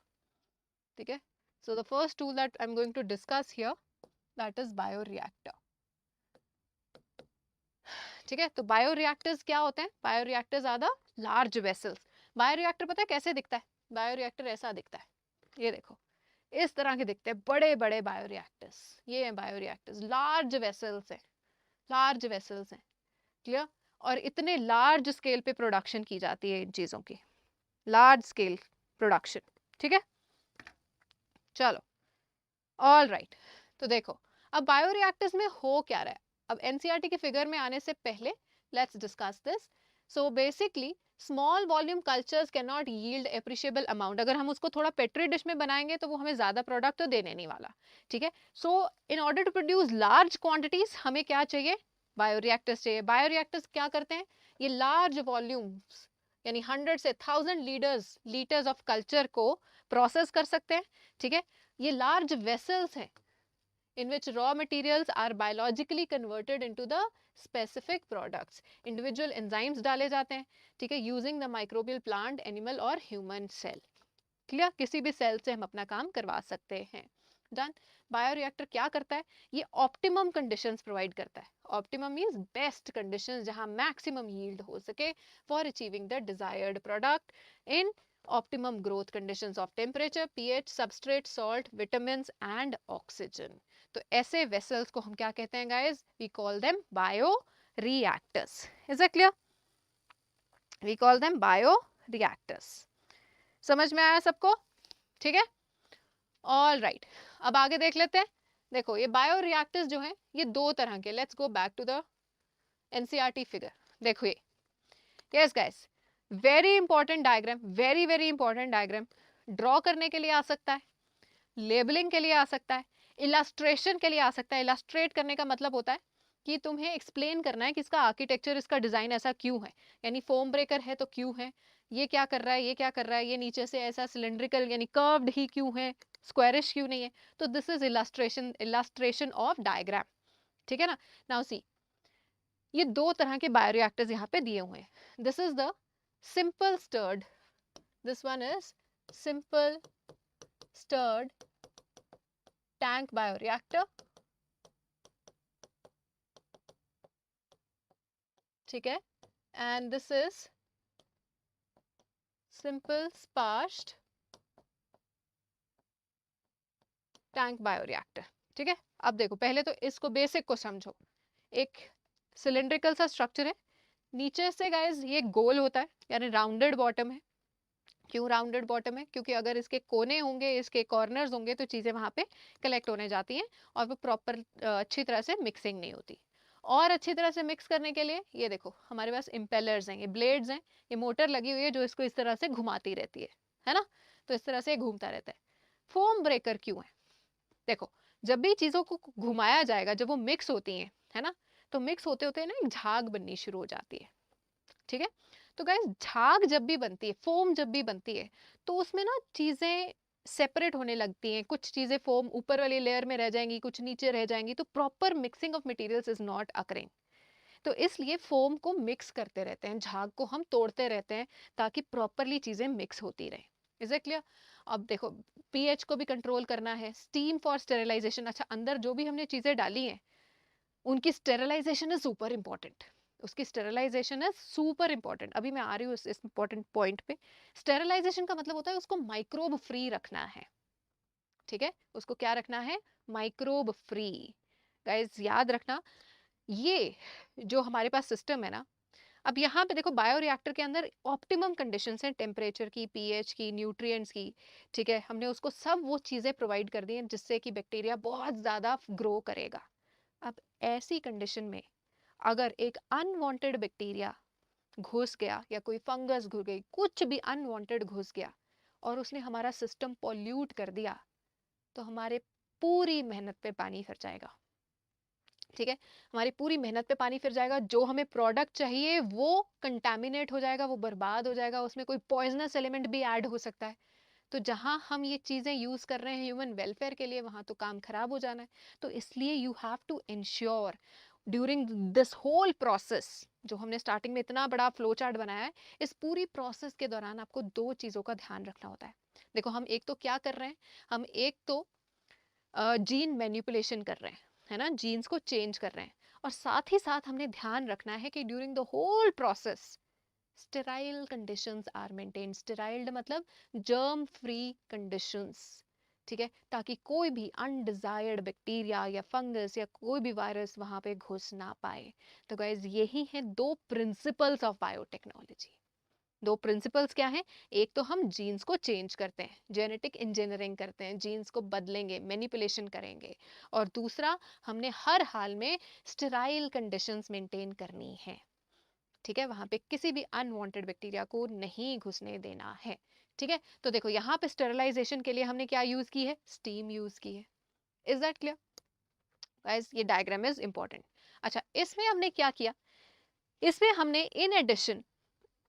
ठीक है, so the first tool that I am going to discuss here, that is bioreactor. ठीक है, तो बायोरिएक्टर्स क्या होते हैं? Bioreactors are the large vessels. Bioreactor पता है कैसे दिखता है? बायोरिएक्टर ऐसा दिखता है, ये देखो, इस तरह के दिखते हैं बड़े बड़े बायोरिएक्टर्स। ये हैं बायोरिएक्टर्स, लार्ज वेसल्स हैं, लार्ज वेसल्स हैं। क्लियर? और इतने लार्ज स्केल पे प्रोडक्शन की जाती है इन चीजों की, लार्ज स्केल प्रोडक्शन। ठीक है, चलो, ऑल राइट। तो देखो, अब बायोरिएक्टर्स में हो क्या रहा है। अब एनसीईआरटी के फिगर में आने से पहले let's discuss this. So basically small volume cultures can not yield appreciable amount. अगर हम उसको थोड़ा पेट्री डिश में बनाएंगे तो वो हमें ज्यादा प्रोडक्ट तो देने नहीं वाला। ठीक है, so in order to produce large quantities हमें क्या चाहिए? बायोरिएक्टर्स चाहिए। बायोरिएक्टर्स क्या करते हैं? ये लार्ज वॉल्यूम्स यानी 100 से 1000 लीटर्स ऑफ कल्चर को प्रोसेस कर सकते हैं। ठीक है, ये लार्ज वेसल्स हैं in which raw materials are biologically converted into the specific products. Individual enzymes डाले जाते हैं, ठीक है, using the microbial plant, animal और human cell. क्लियर? किसी भी सेल से हम अपना काम करवा सकते हैं। डन। बायोरिएक्टर क्या करता है? ये ऑप्टिमम कंडीशंस प्रोवाइड करता है। ऑप्टिमम मींस बेस्ट कंडीशंस जहां मैक्सिमम यील्ड हो सके for achieving the desired product in optimum growth conditions of temperature, pH, substrate, salt, vitamins and oxygen. तो ऐसे vessels को हम क्या कहते हैं guys? We call them bioreactors. Is that clear? We call them bioreactors. समझ में आया सबको? ठीक है, ऑल राइट। अब आगे देख लेते हैं। देखो ये बायोरिएक्टर्स जो हैं ये दो तरह के, let's go back to the NCERT figure. देखो ये, yes guys, very important diagram, very very important diagram. Draw करने के लिए आ सकता है, लेबलिंग के लिए आ सकता है, इलास्ट्रेशन के लिए आ सकता है। इलास्ट्रेट करने का मतलब होता है कि तुम्हें एक्सप्लेन करना है कि इसका आर्किटेक्चर, इसका डिजाइन ऐसा क्यों है। यानी फोम ब्रेकर है तो क्यों है, ये क्या कर रहा है, ये क्या कर रहा है, ये नीचे से ऐसा सिलेंड्रिकल यानी कर्व्ड ही क्यों है, स्क्वायरिश क्यों नहीं है। तो this is illustration, illustration of diagram. ठीक है ना। नाउ सी, ये दो तरह के बायोरिएक्टर्स यहाँ पे दिए हुए हैं। This is the simple stirred, this one is simple stirred tank bioreactor. ठीक है, and this is simple sparged tank bioreactor. ठीक है, अब देखो पहले तो इसको बेसिक को समझो। एक सिलेंड्रिकल सा स्ट्रक्चर है, नीचे से गाइस ये गोल होता है यानी राउंडेड बॉटम है। क्यों राउंडेड बॉटम है? क्योंकि अगर इसके कोने होंगे, इसके कॉर्नर्स होंगे तो चीजें वहां पे कलेक्ट होने जाती हैं और वो प्रॉपर अच्छी तरह से मिक्सिंग नहीं होती। और अच्छी तरह से मिक्स करने के लिए ये देखो हमारे पास इम्पेलर्स हैं, ये ब्लेड्स हैं, ये मोटर लगी हुई है जो इसको इस तरह से घुमाती रहती है ना। तो इस तरह से घूमता रहता है। फोम ब्रेकर क्यों है? देखो, जब भी चीजों को घुमाया जाएगा, जब वो मिक्स होती हैं, है ना, तो मिक्स होते होते ना एक झाग बननी शुरू हो जाती है। ठीक है, तो गाइस झाग जब भी बनती है, फोम जब भी बनती है, तो उसमें ना चीजें सेपरेट होने लगती हैं। कुछ चीजें फोम ऊपर वाली लेयर में रह जाएंगी, कुछ नीचे रह जाएंगी। तो proper mixing of materials is not occurring. तो इसलिए फोम को मिक्स करते रहते हैं, झाग को हम तोड़ते रहते हैं ताकि प्रॉपरली चीजें मिक्स होती रहें। Is it clear? अब देखो, पीएच को भी कंट्रोल करना है, स्टीम फॉर स्टेरिलाइजेशन। अच्छा, अंदर जो भी हमने चीजें डाली हैं उनकी स्टेरिलाइजेशन इज सुपर इंपॉर्टेंट। उसकी स्टेरिलाइजेशन इज सुपर इंपॉर्टेंट। अभी मैं आ रही हूँ इस इंपॉर्टेंट पॉइंट पे। स्टेरिलाइजेशन का मतलब होता है उसको माइक्रोब फ्री रखना है। ठीक है, उसको क्या रखना है, माइक्रोब फ्री। गाइस याद रखना, ये जो हमारे पास सिस्टम है ना, अब यहाँ पे देखो बायोरिएक्टर के अंदर ऑप्टिमम कंडीशंस हैं, टेम्परेचर की, पीएच की, न्यूट्रिएंट्स की। ठीक है, हमने उसको सब वो चीज़ें प्रोवाइड कर दी हैं जिससे कि बैक्टीरिया बहुत ज़्यादा ग्रो करेगा। अब ऐसी कंडीशन में अगर एक अनवांटेड बैक्टीरिया घुस गया या कोई फंगस घुस गई, कुछ भी अनवांटेड घुस गया और उसने हमारा सिस्टम पॉल्यूट कर दिया, तो हमारे पूरी मेहनत पे पानी फिर जाएगा। ठीक है, हमारी पूरी मेहनत पे पानी फिर जाएगा, जो हमें प्रोडक्ट चाहिए वो कंटामिनेट हो जाएगा, वो बर्बाद हो जाएगा, उसमें कोई पॉइजनस एलिमेंट भी ऐड हो सकता है। तो जहां हम ये चीजें यूज कर रहे हैं ह्यूमन वेलफेयर के लिए, वहां तो काम खराब हो जाना है। तो इसलिए you have to ensure during this whole process, जो हमने स्टार्टिंग में इतना बड़ा फ्लो चार्ट बनाया है, इस पूरी प्रोसेस के दौरान आपको दो चीजों का ध्यान रखना होता है। देखो हम एक तो क्या कर रहे हैं, हम एक तो जीन मैनिपुलेशन कर रहे हैं, है ना, जीन्स को चेंज कर रहे हैं, और साथ ही साथ हमने ध्यान रखना है कि during the whole process sterile conditions are maintain. Sterile मतलब जर्म फ्री कंडीशंस। ठीक है, ताकि कोई भी अनडिजायर्ड बैक्टीरिया या फंगस या कोई भी वायरस वहां पे घुस ना पाए। तो गाइज यही है दो प्रिंसिपल्स ऑफ बायोटेक्नोलॉजी। दो प्रिंसिपल्स क्या हैं, एक तो हम जीन्स को चेंज करते हैं, जेनेटिक इंजीनियरिंग करते हैं, जीन्स को बदलेंगे, मैनिपुलेशन करेंगे, और दूसरा हमने हर हाल में स्टेराइल कंडीशंस मेंटेन करनी है। ठीक है, वहां पे किसी भी अनवांटेड बैक्टीरिया को नहीं घुसने देना है। ठीक है, तो देखो यहाँ पे स्टेरिलाइजेशन के लिए हमने क्या यूज की है, स्टीम यूज की है। Is that clear guys? ये डायग्राम इज इंपॉर्टेंट। अच्छा, इसमें हमने क्या किया, इसमें हमने इन एडिशन,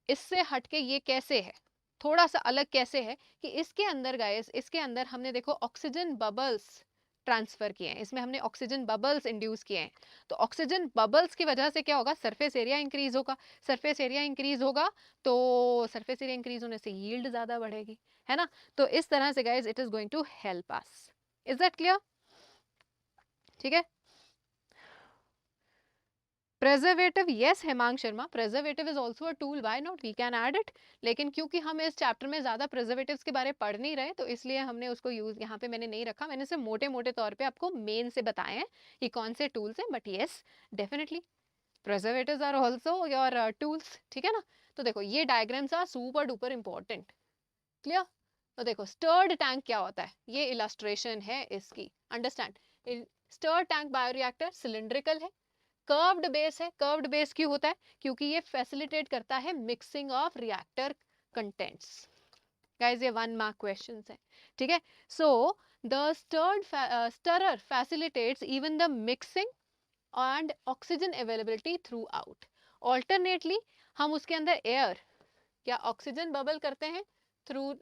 इससे हटके ये कैसे है, थोड़ा सा अलग कैसे है, कि इसके अंदर गाइस, इसके अंदर हमने देखो ऑक्सीजन बबल्स ट्रांसफर किए हैं, इसमें हमने ऑक्सीजन बबल्स इंड्यूस किए हैं। तो ऑक्सीजन बबल्स की वजह से क्या होगा, सरफेस एरिया इंक्रीज होगा, सरफेस एरिया इंक्रीज होगा, तो सरफेस एरिया इंक्रीज होने से यील्ड ज्यादा बढ़ेगी, है ना। तो इस तरह से guys it is going to help us. Is that clear? ठीक है, preservative, yes Hemang Sharma, preservative is also a tool, why not, we can add it. लेकिन क्योंकि हम इस चैप्टर में ज्यादा प्रेजर्वेटिव्स के बारे में पढ़ नहीं रहे, तो इसलिए हमने उसको यूज यहाँ पे मैंने नहीं रखा, मैंने सिर्फ मोटे मोटे तौर पे आपको मेन से बताए हैं कि कौन से टूल्स हैं। But yes, definitely preservatives are also your tools. ठीक है ना। तो देखो ये diagrams are super duper important. Clear? तो देखो स्टर्ड टैंक क्या होता है, ये इलस्ट्रेशन है इसकी, understand. Stirred tank bioreactor cylindrical है, कर्व्ड बेस है। कर्व्ड बेस क्यों होता है, क्योंकि ये फैसिलिटेट करता है mixing of reactor contents. Guys ये 1 मार्क क्वेश्चंस है। ठीक है, so the stirrer facilitates even the mixing and oxygen availability throughout. Alternately हम उसके अंदर एयर या ऑक्सीजन बबल करते हैं through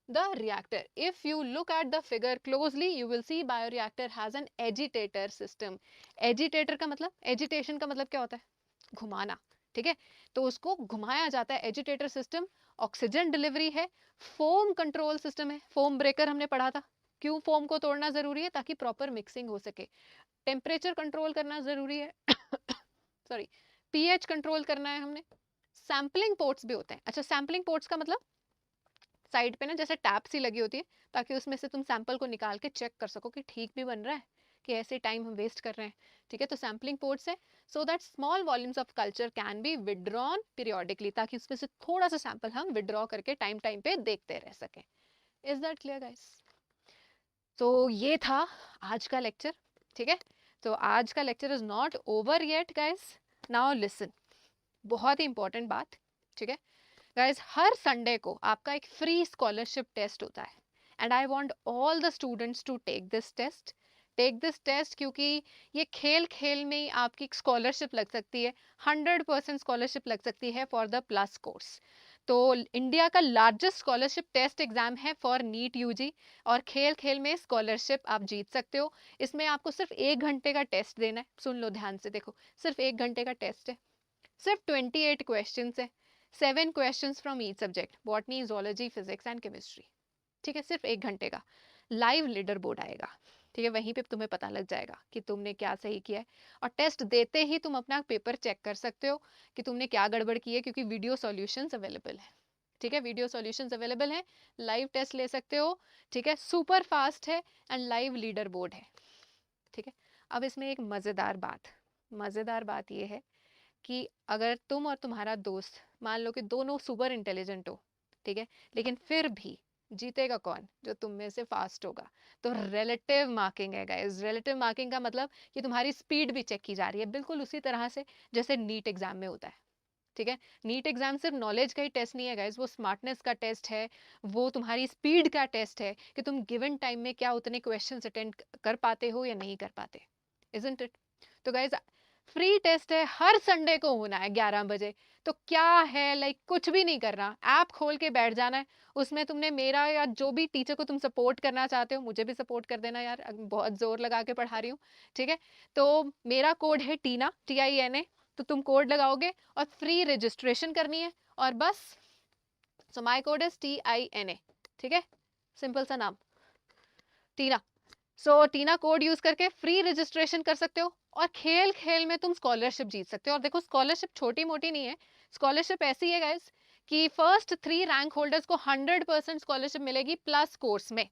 the reactor. If you look at the figure closely, you will see bioreactor has an agitator system. agitator का मतलब, agitation का मतलब क्या होता है, घुमाना। ठीक है, तो उसको घुमाया जाता है, एजिटेटर सिस्टम। ऑक्सीजन डिलीवरी है, फोम कंट्रोल सिस्टम है, फोम ब्रेकर हमने पढ़ा था, क्यों फोम को तोड़ना जरूरी है, ताकि प्रॉपर मिक्सिंग हो सके। टेम्परेचर कंट्रोल करना जरूरी है सॉरी, पीएच कंट्रोल करना है हमने। सैम्पलिंग पोर्ट्स भी होते हैं। अच्छा, सैम्पलिंग पोर्ट्स का मतलब साइड पे ना जैसे टैप सी लगी होती है, ताकि उसमें से तुम सैंपल को निकाल के चेक कर सको कि ठीक भी बन रहा है, कि ऐसे टाइम हम वेस्ट कर रहे हैं। ठीक है, तो सैम्पलिंग पोर्ट्स है, so that small volumes of culture can be withdrawn periodically, ताकि उसमें से थोड़ा सा सैंपल हम विड्रॉ करके टाइम टाइम पे देखते रह सकें। Is that clear guys? तो ये था आज का लेक्चर। ठीक है, तो आज का lecture is not over yet guys. Now listen, बहुत ही इंपॉर्टेंट बात। ठीक है गाइज, हर संडे को आपका एक फ्री स्कॉलरशिप टेस्ट होता है, and I want all the students to take this test. Take this test, क्योंकि ये खेल खेल में ही आपकी स्कॉलरशिप लग सकती है, 100% स्कॉलरशिप लग सकती है फॉर द प्लस कोर्स। तो इंडिया का लार्जेस्ट स्कॉलरशिप टेस्ट एग्जाम है फॉर नीट यूजी, और खेल खेल में स्कॉलरशिप आप जीत सकते हो। इसमें आपको सिर्फ 1 घंटे का टेस्ट देना है, सुन लो ध्यान से, देखो सिर्फ 1 घंटे का टेस्ट है, सिर्फ 28 क्वेश्चन है, 7 questions from each subject, botany, zoology, physics and chemistry. ठीक है, सिर्फ 1 घंटे का। लाइव लीडर बोर्ड आएगा, ठीक है, वहीं पे तुम्हें पता लग जाएगा कि तुमने क्या सही किया है, और टेस्ट देते ही तुम अपना पेपर चेक कर सकते हो कि तुमने क्या गड़बड़ की है, क्योंकि वीडियो सॉल्यूशंस अवेलेबल है। ठीक है, वीडियो सॉल्यूशंस अवेलेबल हैं, लाइव टेस्ट ले सकते हो, ठीक है, सुपर फास्ट है एंड लाइव लीडर बोर्ड है, ठीक है। अब इसमें एक मज़ेदार बात ये है कि अगर तुम और तुम्हारा दोस्त मान लो कि दोनों सुपर इंटेलिजेंट हो, ठीक है, लेकिन फिर भी जीतेगा कौन? जो तुम में से फास्ट होगा। तो रिलेटिव मार्किंग है गाइस। रिलेटिव मार्किंग का मतलब कि तुम्हारी स्पीड भी चेक की जा रही है, बिल्कुल उसी तरह से जैसे नीट एग्जाम में होता है, ठीक है। नीट एग्जाम सिर्फ नॉलेज का ही टेस्ट नहीं है गाइस, वो स्मार्टनेस का टेस्ट है, वो तुम्हारी स्पीड का टेस्ट है कि तुम गिवन टाइम में क्या उतने क्वेश्चंस अटेंड कर पाते हो या नहीं कर पाते, इजंट इट? तो गाइस फ्री टेस्ट है, हर संडे को होना है 11 बजे। तो क्या है, लाइक कुछ भी नहीं करना, ऐप खोल के बैठ जाना है। उसमें तुमने मेरा या जो भी टीचर को तुम सपोर्ट करना चाहते हो, मुझे भी सपोर्ट कर देना यार, बहुत जोर लगा के पढ़ा रही हूँ, ठीक है। तो मेरा कोड है टीना, TINA। तो तुम कोड लगाओगे और फ्री रजिस्ट्रेशन करनी है और बस। सो माई कोड इज TINA, ठीक है, सिंपल सा नाम, टीना। सो टीना कोड यूज करके फ्री रजिस्ट्रेशन कर सकते हो और खेल खेल में तुम स्कॉलरशिप जीत सकते हो। और देखो स्कॉलरशिप छोटी मोटी नहीं है, स्कॉलरशिप ऐसी है गाइस कि फर्स्ट 3 रैंक होल्डर्स को 100% स्कॉलरशिप मिलेगी प्लस कोर्स में,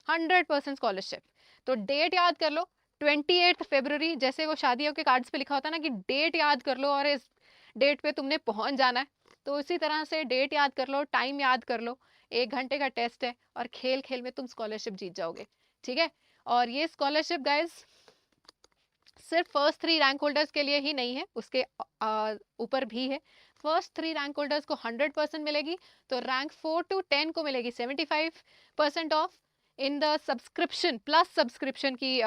100% स्कॉलरशिप। तो डेट याद कर लो, 28 फरवरी, जैसे वो शादियों के कार्ड्स पे लिखा होता है ना कि डेट याद कर लो और इस डेट पे तुमने पहुंच जाना है, तो इसी तरह से डेट याद कर लो, टाइम याद कर लो, 1 घंटे का टेस्ट है और खेल खेल में तुम स्कॉलरशिप जीत जाओगे, ठीक है। और ये स्कॉलरशिप गाइस सिर्फ फर्स्ट 3 रैंक होल्डर्स के लिए ही नहीं है, उसके ऊपर भी है। फर्स्ट 3 रैंक होल्डर्स को 100% मिलेगी, तो रैंक 4 to 10 को मिलेगी 75% of in the subscription, plus subscription की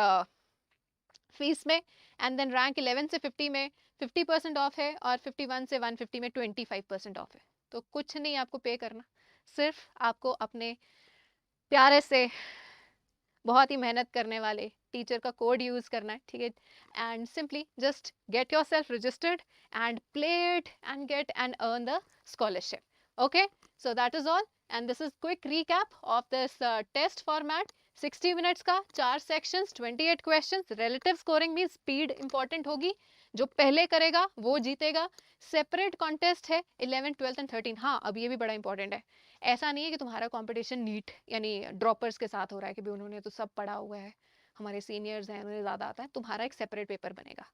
फीस में। एंड देन रैंक 11 से 50 में 50% ऑफ है और 51 से 150 में 25% ऑफ है। तो कुछ नहीं आपको पे करना, सिर्फ आपको अपने प्यारे से बहुत ही मेहनत करने वाले टीचर का कोड यूज करना है, ठीक है। And simply just get yourself registered and play it and get and earn the scholarship. Okay, so that is all and this is quick recap of this test format. 60 minutes का, 4 sections, 28 questions. Relative scoring में speed important होगी, जो पहले करेगा वो जीतेगा। Separate contest है 11, 12 and 13। हाँ, अब ये भी बड़ा इंपॉर्टेंट है, ऐसा नहीं है कि तुम्हारा कंपटीशन नीट यानी ड्रॉपर्स के साथ हो रहा है कि भी उन्होंने तो सब पढ़ा हुआ है, हमारे सीनियर्स हैं उन्हें ज़्यादा आता है। तुम्हारा एक सेपरेट पेपर बनेगा,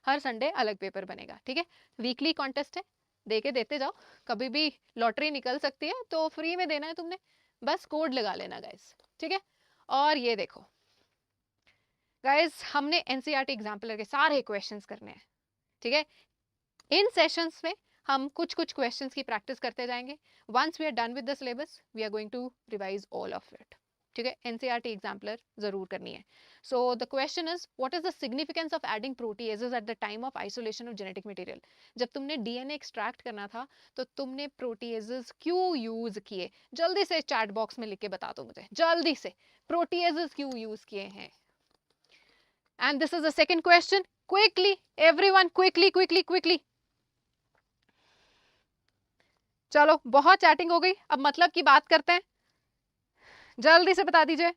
हर संडे अलग पेपर बनेगा, ठीक है। वीकली कॉन्टेस्ट है, दे के देते जाओ, कभी भी लॉटरी निकल सकती है, तो फ्री में देना है तुमने, बस कोड लगा लेना गाइस, ठीक है। और ये देखो गाइस, हमने एनसीईआरटी एग्जाम्पलर के सारे क्वेश्चंस करने हैं, ठीक है। इन सेशंस में हम कुछ कुछ क्वेश्चंस की प्रैक्टिस करते जाएंगे। Once we are done with the syllabus we are going to revise all of it, ठीक है। एनसीईआरटी एग्जाम्पलर जरूर करनी है। So the question is what is the significance of adding proteases at the time of isolation of genetic material. जब तुमने DNA extract करना था तो तुमने प्रोटीएजेस क्यों यूज किए? जल्दी से चैट बॉक्स में लिख के बता दो मुझे, जल्दी से, प्रोटीएजेस क्यों यूज किए हैं? And this is the second question, quickly everyone, quickly quickly quickly. चलो बहुत चैटिंग हो गई, अब मतलब की बात करते हैं, जल्दी से बता दीजिए।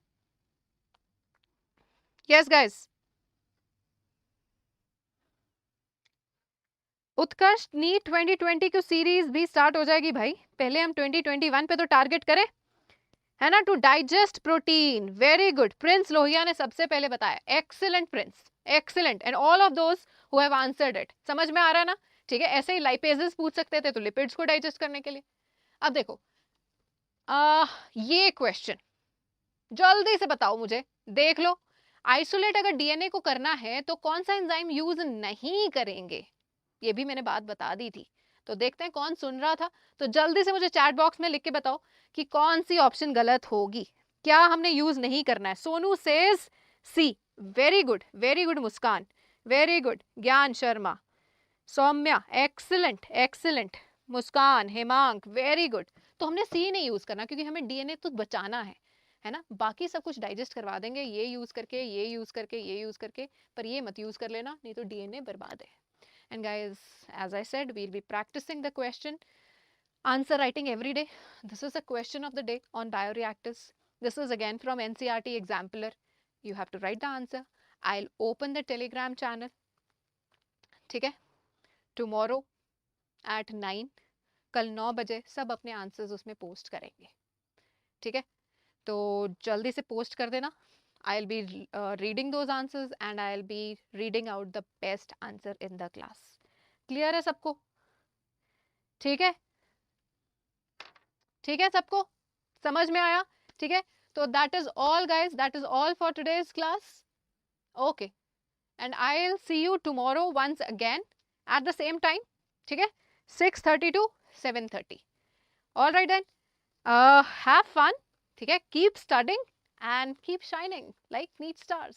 यस गाइस, उत्कर्ष नीट 2020 की सीरीज भी स्टार्ट हो जाएगी भाई, पहले हम 2021 पे तो टारगेट करें, है ना। To digest protein, very good, Prince Lohia ने सबसे पहले बताया, excellent Prince, excellent, and all of those who have answered it. समझ में आ रहा है ना, ठीक है। ऐसे ही लाइपेजेस पूछ सकते थे तो लिपिड्स को डाइजेस्ट करने के लिए। अब देखो ये क्वेश्चन जल्दी से बताओ मुझे, देख लो, आइसोलेट अगर डीएनए को करना है तो कौन सा एंजाइम यूज नहीं करेंगे, ये भी मैंने बात बता दी थी। तो देखते हैं कौन सुन रहा था, तो जल्दी से मुझे चैट बॉक्स में लिख के बताओ कि कौन सी ऑप्शन गलत होगी, क्या हमने यूज नहीं करना है। सोनू सेज सी, वेरी गुड मुस्कान, वेरी गुड, ज्ञान शर्मा, सौम्या, एक्सीलेंट एक्सीलेंट, मुस्कान, हेमांक, वेरी गुड। तो हमने सी नहीं यूज करना क्योंकि हमें डीएनए तो बचाना है ना, बाकी सब कुछ डाइजेस्ट करवा देंगे, ये यूज करके, ये यूज करके, ये यूज करके, पर ये मत यूज कर लेना, नहीं तो डीएनए बर्बाद है। And guys, as I said, we'll be practicing the question, answer writing every day. This is a question of the day on bioreactors. This is again from NCERT Exemplar. You have to write the answer. I'll open the Telegram channel, ठीक है, tomorrow at 9. कल 9 बजे सब अपने answers उसमें post करेंगे, ठीक है? तो जल्दी से पोस्ट कर देना. I'll be reading those answers and I'll be reading out the best answer in the class. Clear है सबको? ठीक है? ठीक है सबको? समझ में आया? ठीक है? तो that is all guys, that is all for today's class. Okay. And I'll see you tomorrow once again at the same time. ठीक है? 6:30 to 7:30. All right then. Have fun. ठीक है? Keep studying and keep shining like neat stars.